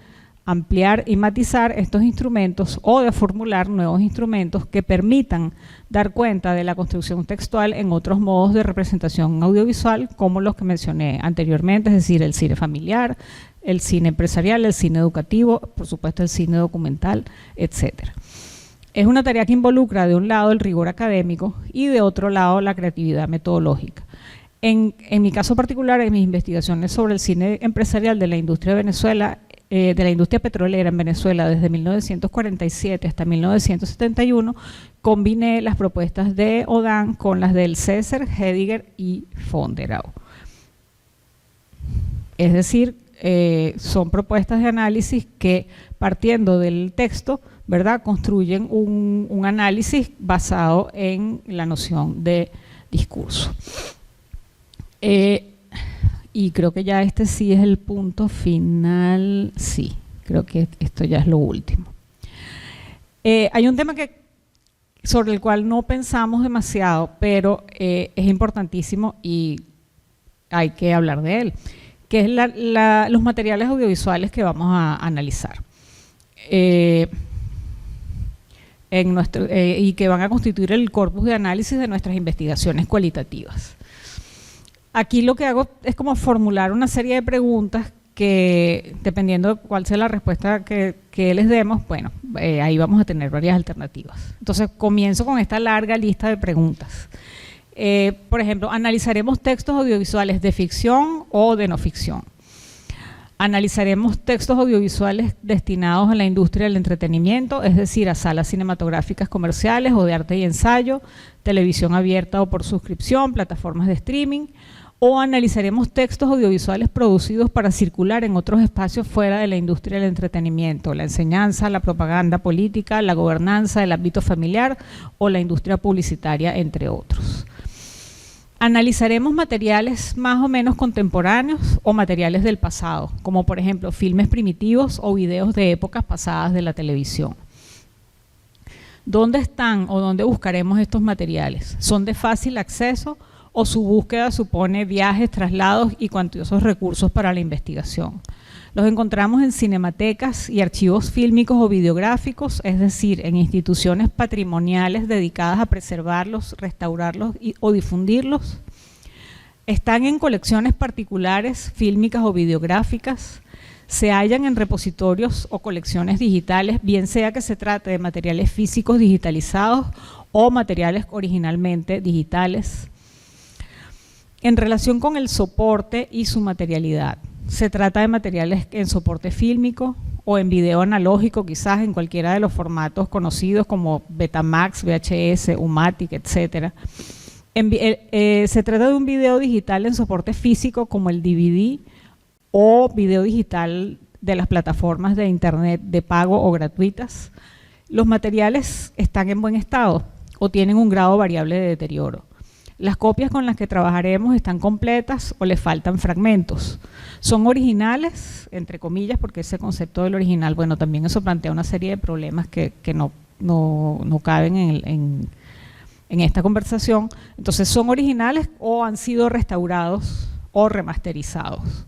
ampliar y matizar estos instrumentos o de formular nuevos instrumentos que permitan dar cuenta de la construcción textual en otros modos de representación audiovisual, como los que mencioné anteriormente, es decir, el cine familiar, el cine empresarial, el cine educativo, por supuesto el cine documental, etc. Es una tarea que involucra de un lado el rigor académico y de otro lado la creatividad metodológica. En mi caso particular, en mis investigaciones sobre el cine empresarial de la industria de Venezuela, de la industria petrolera en Venezuela desde 1947 hasta 1971, combiné las propuestas de Odan con las del César, Hediger y Fonderau. Es decir, son propuestas de análisis que, partiendo del texto, ¿verdad?, construyen un análisis basado en la noción de discurso. Y creo que ya este sí es el punto final, sí, creo que esto ya es lo último. Hay un tema sobre el cual no pensamos demasiado, pero es importantísimo y hay que hablar de él, que es los materiales audiovisuales que vamos a analizar y que van a constituir el corpus de análisis de nuestras investigaciones cualitativas. Aquí lo que hago es como formular una serie de preguntas que, dependiendo de cuál sea la respuesta que les demos, bueno, ahí vamos a tener varias alternativas. Entonces, comienzo con esta larga lista de preguntas. Por ejemplo, analizaremos textos audiovisuales de ficción o de no ficción. Analizaremos textos audiovisuales destinados a la industria del entretenimiento, es decir, a salas cinematográficas comerciales o de arte y ensayo, televisión abierta o por suscripción, plataformas de streaming, o analizaremos textos audiovisuales producidos para circular en otros espacios fuera de la industria del entretenimiento, la enseñanza, la propaganda política, la gobernanza, el ámbito familiar o la industria publicitaria, entre otros. Analizaremos materiales más o menos contemporáneos o materiales del pasado, como por ejemplo filmes primitivos o videos de épocas pasadas de la televisión. ¿Dónde están o dónde buscaremos estos materiales? ¿Son de fácil acceso o su búsqueda supone viajes, traslados y cuantiosos recursos para la investigación? Los encontramos en cinematecas y archivos fílmicos o videográficos, es decir, en instituciones patrimoniales dedicadas a preservarlos, restaurarlos o difundirlos. Están en colecciones particulares, fílmicas o videográficas. Se hallan en repositorios o colecciones digitales, bien sea que se trate de materiales físicos digitalizados o materiales originalmente digitales. En relación con el soporte y su materialidad, se trata de materiales en soporte fílmico o en video analógico, quizás en cualquiera de los formatos conocidos como Betamax, VHS, Umatic, etc. Se trata de un video digital en soporte físico como el DVD o video digital de las plataformas de internet de pago o gratuitas. Los materiales están en buen estado o tienen un grado variable de deterioro. Las copias con las que trabajaremos están completas o les faltan fragmentos. Son originales, entre comillas, porque ese concepto del original, bueno, también eso plantea una serie de problemas que no caben en esta conversación. Entonces, son originales o han sido restaurados o remasterizados.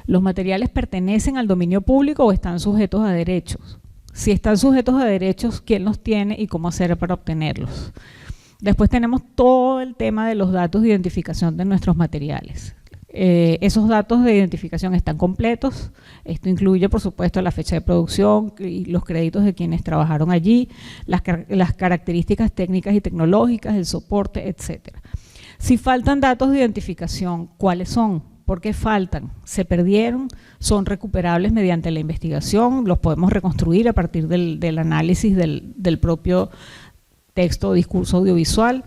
¿Los materiales pertenecen al dominio público o están sujetos a derechos? Si están sujetos a derechos, ¿quién los tiene y cómo hacer para obtenerlos? Después tenemos todo el tema de los datos de identificación de nuestros materiales. Esos datos de identificación están completos. Esto incluye, por supuesto, la fecha de producción y los créditos de quienes trabajaron allí, las características técnicas y tecnológicas, el soporte, etc. Si faltan datos de identificación, ¿cuáles son? porque faltan, se perdieron, son recuperables mediante la investigación, los podemos reconstruir a partir del análisis del propio texto o discurso audiovisual,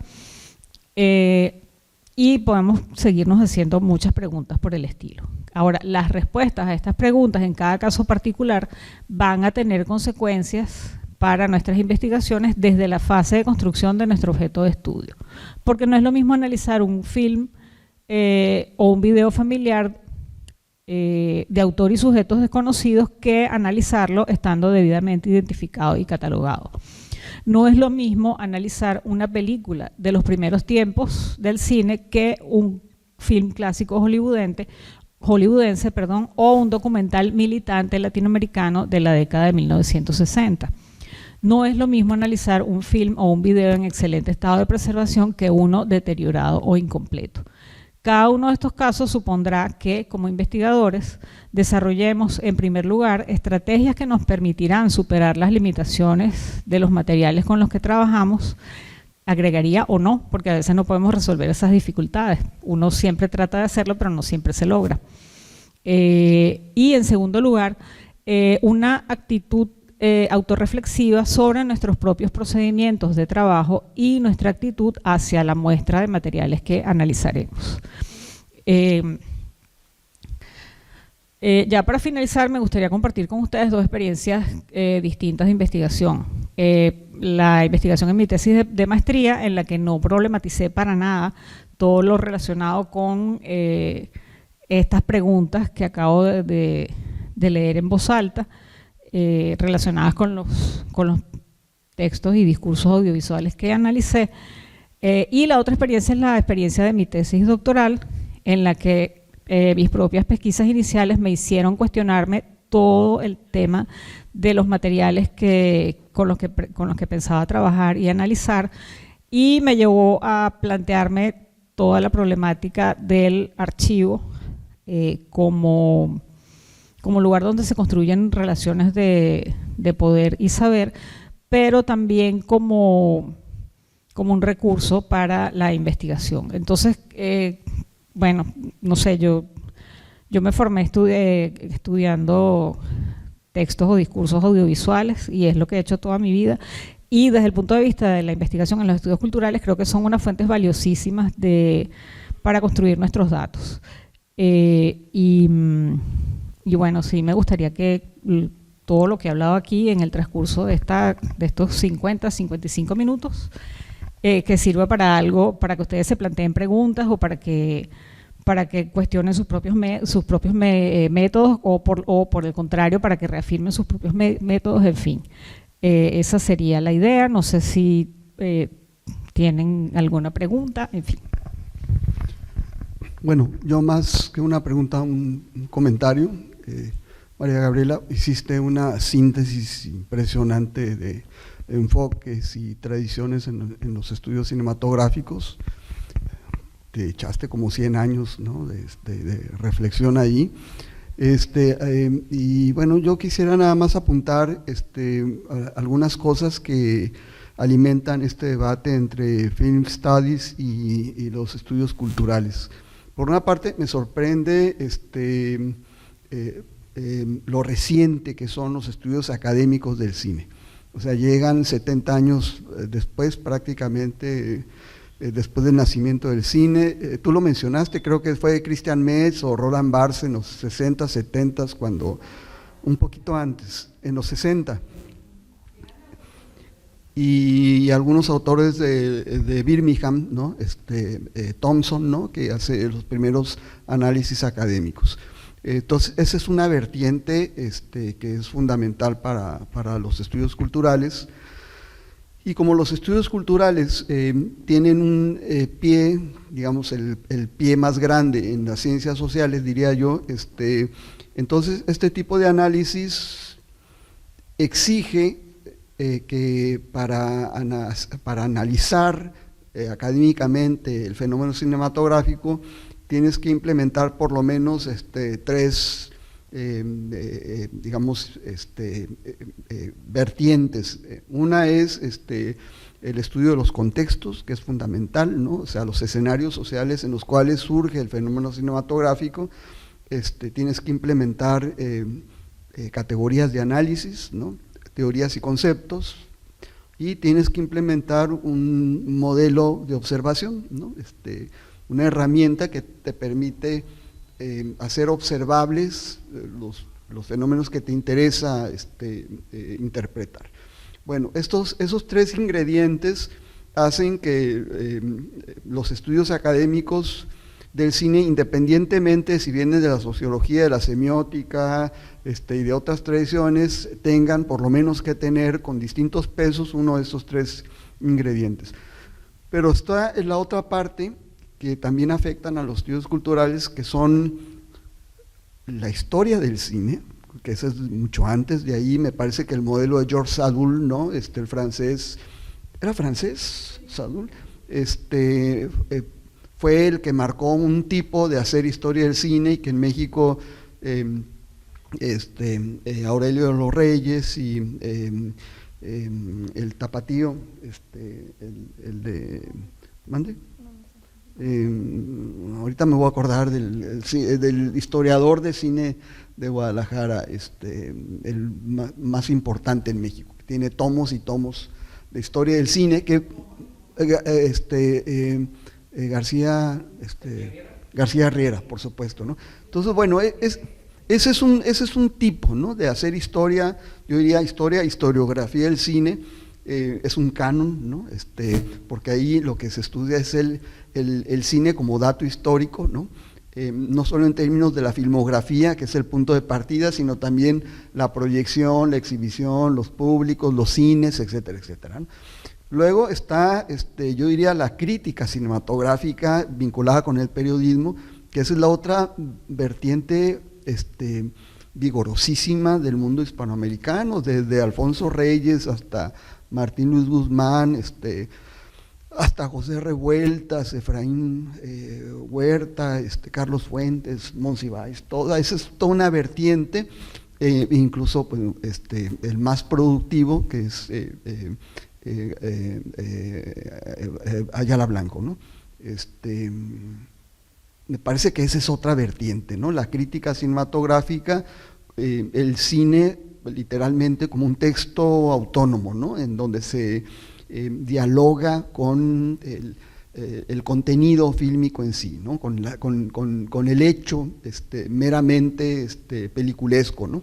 y podemos seguirnos haciendo muchas preguntas por el estilo. Ahora, las respuestas a estas preguntas en cada caso particular van a tener consecuencias para nuestras investigaciones desde la fase de construcción de nuestro objeto de estudio, porque no es lo mismo analizar un film o un video familiar de autor y sujetos desconocidos que analizarlo estando debidamente identificado y catalogado. No es lo mismo analizar una película de los primeros tiempos del cine que un film clásico hollywoodense, o un documental militante latinoamericano de la década de 1960. No es lo mismo analizar un film o un video en excelente estado de preservación que uno deteriorado o incompleto. Cada uno de estos casos supondrá que, como investigadores, desarrollemos, en primer lugar, estrategias que nos permitirán superar las limitaciones de los materiales con los que trabajamos, agregaría o no, porque a veces no podemos resolver esas dificultades. Uno siempre trata de hacerlo, pero no siempre se logra. Y, en segundo lugar, una actitud autorreflexiva sobre nuestros propios procedimientos de trabajo y nuestra actitud hacia la muestra de materiales que analizaremos. Ya para finalizar, me gustaría compartir con ustedes dos experiencias distintas de investigación. La investigación en mi tesis de maestría, en la que no problematicé para nada todo lo relacionado con estas preguntas que acabo de leer en voz alta, relacionadas con los textos y discursos audiovisuales que analicé. Y la otra experiencia es la experiencia de mi tesis doctoral, en la que mis propias pesquisas iniciales me hicieron cuestionarme todo el tema de los materiales con los que pensaba trabajar y analizar, y me llevó a plantearme toda la problemática del archivo como lugar donde se construyen relaciones de poder y saber, pero también como un recurso para la investigación. Entonces, bueno, no sé, yo me formé estudiando textos o discursos audiovisuales, y es lo que he hecho toda mi vida, y desde el punto de vista de la investigación en los estudios culturales creo que son unas fuentes valiosísimas para construir nuestros datos. Y bueno, sí, me gustaría que todo lo que he hablado aquí en el transcurso de estos 50, 55 minutos, que sirva para algo, para que ustedes se planteen preguntas o para que cuestionen sus propios métodos, o por el contrario, para que reafirmen sus propios métodos, en fin. Esa sería la idea. No sé si tienen alguna pregunta, en fin. Bueno, yo más que una pregunta, un comentario. María Gabriela, hiciste una síntesis impresionante de enfoques y tradiciones en los estudios cinematográficos. Te echaste como 100 años, ¿no?, de reflexión ahí. Y bueno, yo quisiera nada más apuntar algunas cosas que alimentan este debate entre Film Studies y los estudios culturales. Por una parte, me sorprende lo reciente que son los estudios académicos del cine. O sea, llegan 70 años después, prácticamente, después del nacimiento del cine. Tú lo mencionaste, creo que fue Christian Metz o Roland Barthes en los 60, 70, cuando, un poquito antes, en los 60. Y algunos autores de Birmingham, ¿no?, Thompson, ¿no?, que hace los primeros análisis académicos. Entonces, esa es una vertiente que es fundamental para los estudios culturales. Y como los estudios culturales tienen un pie, digamos, el pie más grande en las ciencias sociales, diría yo, entonces este tipo de análisis exige que para analizar académicamente el fenómeno cinematográfico tienes que implementar por lo menos tres digamos, vertientes. Una es el estudio de los contextos, que es fundamental, ¿no? O sea, los escenarios sociales en los cuales surge el fenómeno cinematográfico. Tienes que implementar categorías de análisis, ¿no? Teorías y conceptos, y tienes que implementar un modelo de observación, ¿no? Una herramienta que te permite hacer observables los fenómenos que te interesa interpretar. Bueno, esos tres ingredientes hacen que los estudios académicos del cine, independientemente si vienen de la sociología, de la semiótica y de otras tradiciones, tengan por lo menos que tener con distintos pesos uno de esos tres ingredientes. Pero está en la otra parte que también afectan a los estudios culturales, que son la historia del cine, que eso es mucho antes. De ahí me parece que el modelo de Georges Sadoul, ¿no? El francés, ¿era francés Sadoul? Fue el que marcó un tipo de hacer historia del cine, y que en México Aurelio de los Reyes y el Tapatío, el de ¿mande? Ahorita me voy a acordar del historiador de cine de Guadalajara, el más importante en México, que tiene tomos y tomos de historia del cine, que García Riera, por supuesto, ¿no? Entonces, bueno, ese es un tipo, ¿no?, de hacer historia. Yo diría historiografía del cine. Es un canon, ¿no? Porque ahí lo que se estudia es el cine como dato histórico, ¿no? No solo en términos de la filmografía, que es el punto de partida, sino también la proyección, la exhibición, los públicos, los cines, etcétera, etcétera, ¿no? Luego está, yo diría, la crítica cinematográfica vinculada con el periodismo, que esa es la otra vertiente vigorosísima del mundo hispanoamericano, desde Alfonso Reyes hasta Martín Luis Guzmán, hasta José Revueltas, Efraín Huerta, Carlos Fuentes, Monsiváis. Esa es toda una vertiente, incluso pues, el más productivo, que es Ayala Blanco, ¿no? Me parece que esa es otra vertiente, ¿no? La crítica cinematográfica, el cine literalmente como un texto autónomo, ¿no?, en donde se dialoga con el contenido fílmico en sí, ¿no?, con el hecho meramente peliculesco, ¿no?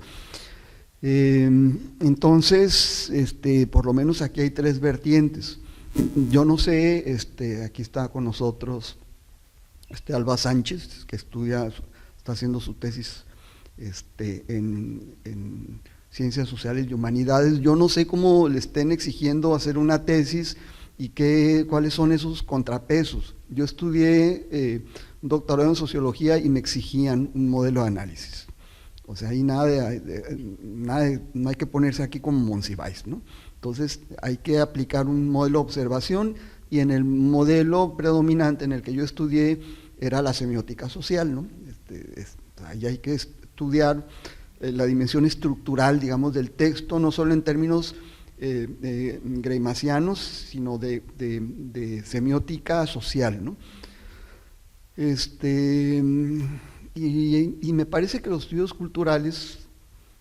Entonces, por lo menos aquí hay tres vertientes. Yo no sé, aquí está con nosotros Alba Sánchez, que está haciendo su tesis en Ciencias Sociales y Humanidades. Yo no sé cómo le estén exigiendo hacer una tesis y cuáles son esos contrapesos. Yo estudié un doctorado en Sociología y me exigían un modelo de análisis. O sea, ahí no hay que ponerse aquí como Monsiváis, ¿no? Entonces hay que aplicar un modelo de observación, y en el modelo predominante en el que yo estudié era la semiótica social, ¿no? Ahí hay que estudiar la dimensión estructural, digamos, del texto, no solo en términos greimasianos, sino de semiótica social, ¿no? Y me parece que los estudios culturales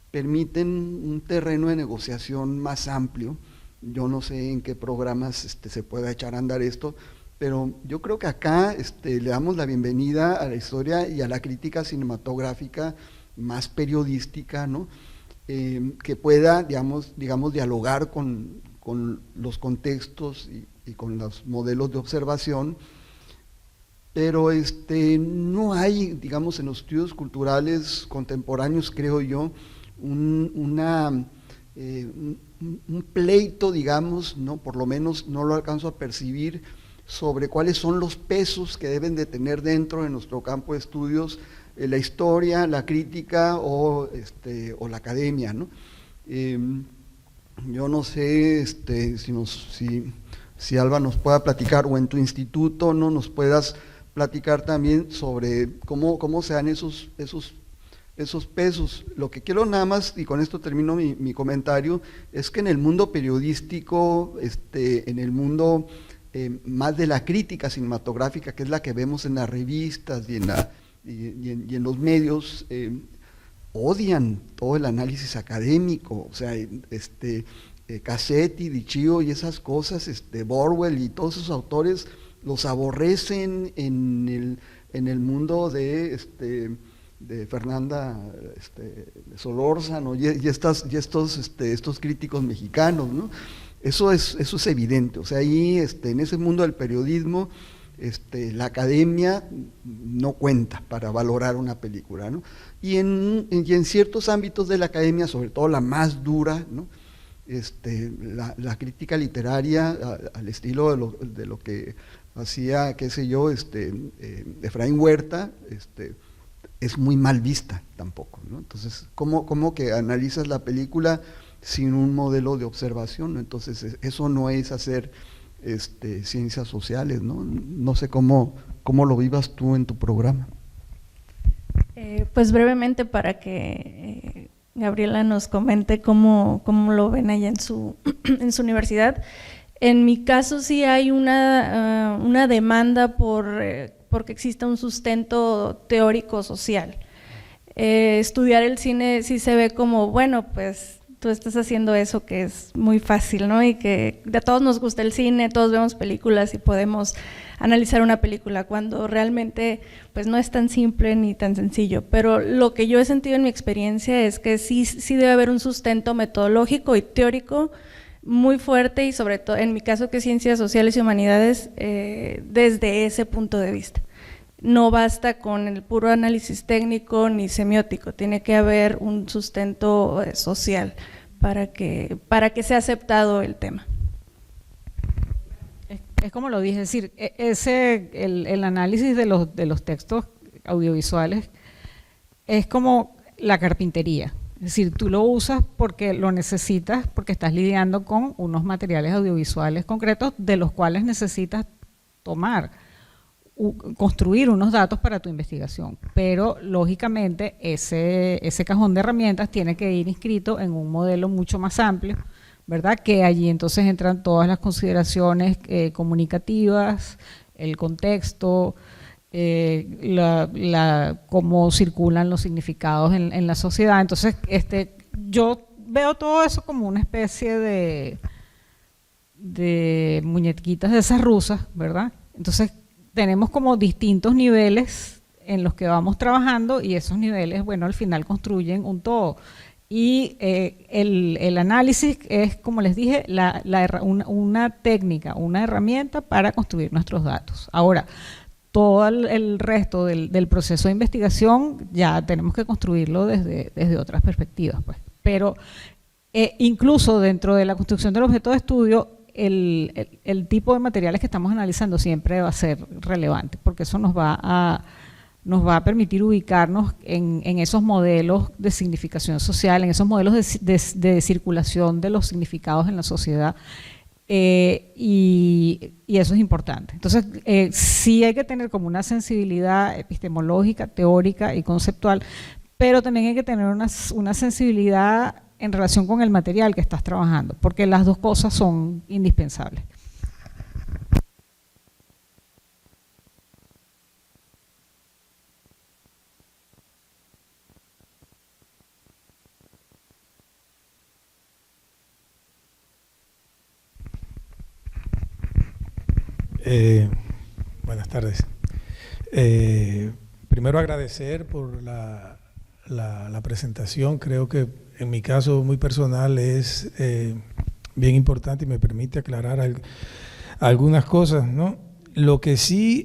permiten un terreno de negociación más amplio. Yo no sé en qué programas se pueda echar a andar esto, pero yo creo que acá le damos la bienvenida a la historia y a la crítica cinematográfica más periodística, ¿no? Que pueda, digamos, dialogar con los contextos y con los modelos de observación. Pero no hay, digamos, en los estudios culturales contemporáneos, creo yo, un pleito, digamos, ¿no? Por lo menos no lo alcanzo a percibir, sobre cuáles son los pesos que deben de tener dentro de nuestro campo de estudios la historia, la crítica o la academia, ¿no? Yo no sé si Alba nos pueda platicar, o en tu instituto, ¿no?, nos puedas platicar también sobre cómo se dan esos esos pesos. Lo que quiero nada más, y con esto termino mi comentario, es que en el mundo periodístico, en el mundo más de la crítica cinematográfica, que es la que vemos en las revistas y en los medios, odian todo el análisis académico, o sea, Cassetti, Di Chio y esas cosas, Borwell y todos esos autores los aborrecen en el mundo de Fernanda Solórzano y estos críticos mexicanos, ¿no? Eso es evidente, o sea, ahí en ese mundo del periodismo la academia no cuenta para valorar una película, ¿no? Y en ciertos ámbitos de la academia, sobre todo la más dura, ¿no? La crítica literaria al estilo de lo que hacía, qué sé yo, Efraín Huerta, es muy mal vista tampoco, ¿no? Entonces, ¿cómo que analizas la película sin un modelo de observación, ¿no? Entonces, eso no es hacer ciencias sociales, ¿no? No sé cómo lo vivas tú en tu programa. Pues brevemente para que Gabriela nos comente cómo lo ven allá en su universidad. En mi caso sí hay una demanda porque exista un sustento teórico social. Estudiar el cine sí se ve como, bueno, pues tú estás haciendo eso que es muy fácil, ¿no? Y que a todos nos gusta el cine, todos vemos películas y podemos analizar una película, cuando realmente pues no es tan simple ni tan sencillo. Pero lo que yo he sentido en mi experiencia es que sí debe haber un sustento metodológico y teórico muy fuerte, y sobre todo en mi caso, que es ciencias sociales y humanidades, desde ese punto de vista. No basta con el puro análisis técnico ni semiótico, tiene que haber un sustento social para que sea aceptado el tema. Es como lo dije, es decir, el análisis de los textos audiovisuales es como la carpintería. Es decir, tú lo usas porque lo necesitas, porque estás lidiando con unos materiales audiovisuales concretos de los cuales necesitas construir unos datos para tu investigación. Pero, lógicamente, ese cajón de herramientas tiene que ir inscrito en un modelo mucho más amplio, ¿verdad? Que allí entonces entran todas las consideraciones comunicativas, el contexto, cómo circulan los significados en la sociedad. Entonces, yo veo todo eso como una especie de muñequitas de esas rusas, ¿verdad? Entonces, tenemos como distintos niveles en los que vamos trabajando, y esos niveles, bueno, al final construyen un todo. Y el análisis es, como les dije, una técnica, una herramienta para construir nuestros datos. Ahora, todo el resto del proceso de investigación ya tenemos que construirlo desde otras perspectivas, pues. Pero incluso dentro de la construcción del objeto de estudio, el tipo de materiales que estamos analizando siempre va a ser relevante, porque eso nos va a permitir ubicarnos en esos modelos de significación social, en esos modelos de circulación de los significados en la sociedad, y eso es importante. Entonces, sí hay que tener como una sensibilidad epistemológica, teórica y conceptual, pero también hay que tener una sensibilidad en relación con el material que estás trabajando, porque las dos cosas son indispensables. Buenas tardes. Primero agradecer por la presentación. Creo que en mi caso muy personal es bien importante y me permite aclarar algunas cosas, ¿no? Lo que sí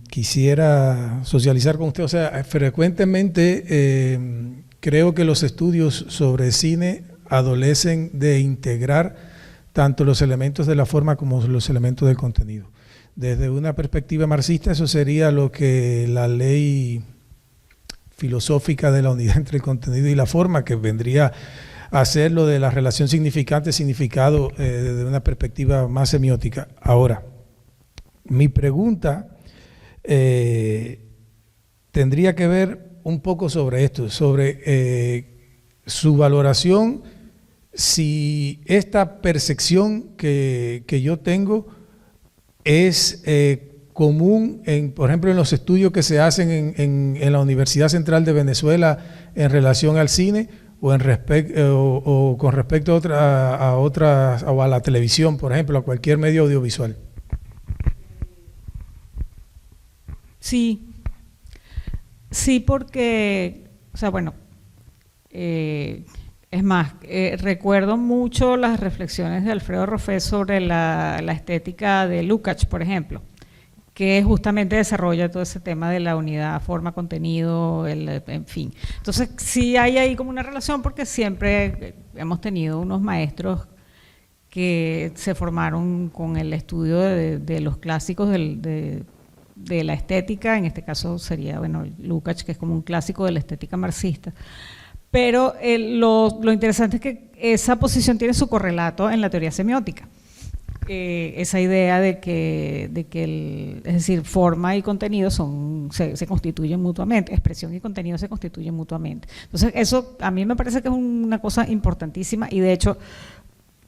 quisiera socializar con usted, o sea, frecuentemente creo que los estudios sobre cine adolecen de integrar tanto los elementos de la forma como los elementos del contenido. Desde una perspectiva marxista, eso sería lo que la ley filosófica de la unidad entre el contenido y la forma, que vendría a ser lo de la relación significante-significado desde una perspectiva más semiótica. Ahora, mi pregunta tendría que ver un poco sobre esto, sobre su valoración, si esta percepción que yo tengo es común, por ejemplo, en los estudios que se hacen en la Universidad Central de Venezuela en relación al cine o con respecto a otras, o a la televisión, por ejemplo, a cualquier medio audiovisual. Sí, porque, o sea, bueno, es más, recuerdo mucho las reflexiones de Alfredo Roffé sobre la estética de Lukács, por ejemplo, que justamente desarrolla todo ese tema de la unidad, forma, contenido, en fin. Entonces, sí hay ahí como una relación, porque siempre hemos tenido unos maestros que se formaron con el estudio de los clásicos de la estética, en este caso sería, bueno, Lukács, que es como un clásico de la estética marxista. Pero lo interesante es que esa posición tiene su correlato en la teoría semiótica. Esa idea de que es decir, forma y contenido se constituyen mutuamente, expresión y contenido se constituyen mutuamente. Entonces, eso a mí me parece que es una cosa importantísima, y de hecho,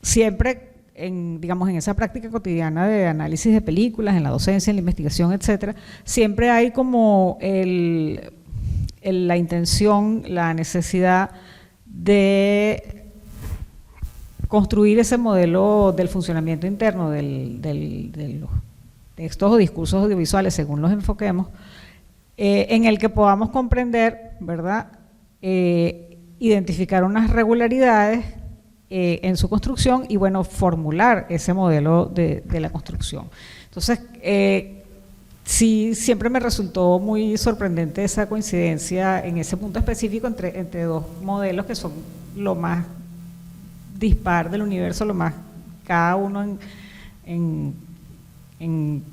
siempre digamos, en esa práctica cotidiana de análisis de películas, en la docencia, en la investigación, etcétera, siempre hay como la intención, la necesidad de construir ese modelo del funcionamiento interno de los textos o discursos audiovisuales, según los enfoquemos, en el que podamos comprender, ¿verdad?, identificar unas regularidades en su construcción y, bueno, formular ese modelo de la construcción. Entonces, sí, siempre me resultó muy sorprendente esa coincidencia en ese punto específico entre dos modelos que son lo más dispar del universo, lo más, cada uno en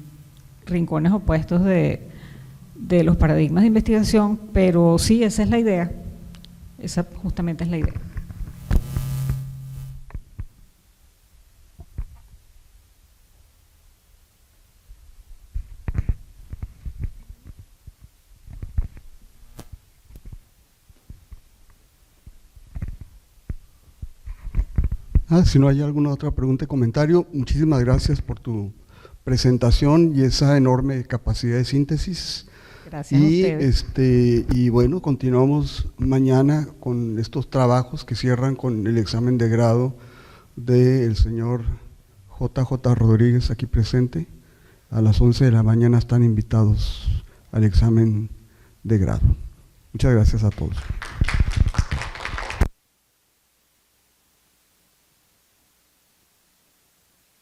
rincones opuestos de los paradigmas de investigación, pero sí, esa es la idea, esa justamente es la idea. Si no hay alguna otra pregunta o comentario, muchísimas gracias por tu presentación y esa enorme capacidad de síntesis. Gracias a ustedes. Y bueno, continuamos mañana con estos trabajos que cierran con el examen de grado del señor JJ Rodríguez, aquí presente. A las 11 de la mañana están invitados al examen de grado. Muchas gracias a todos.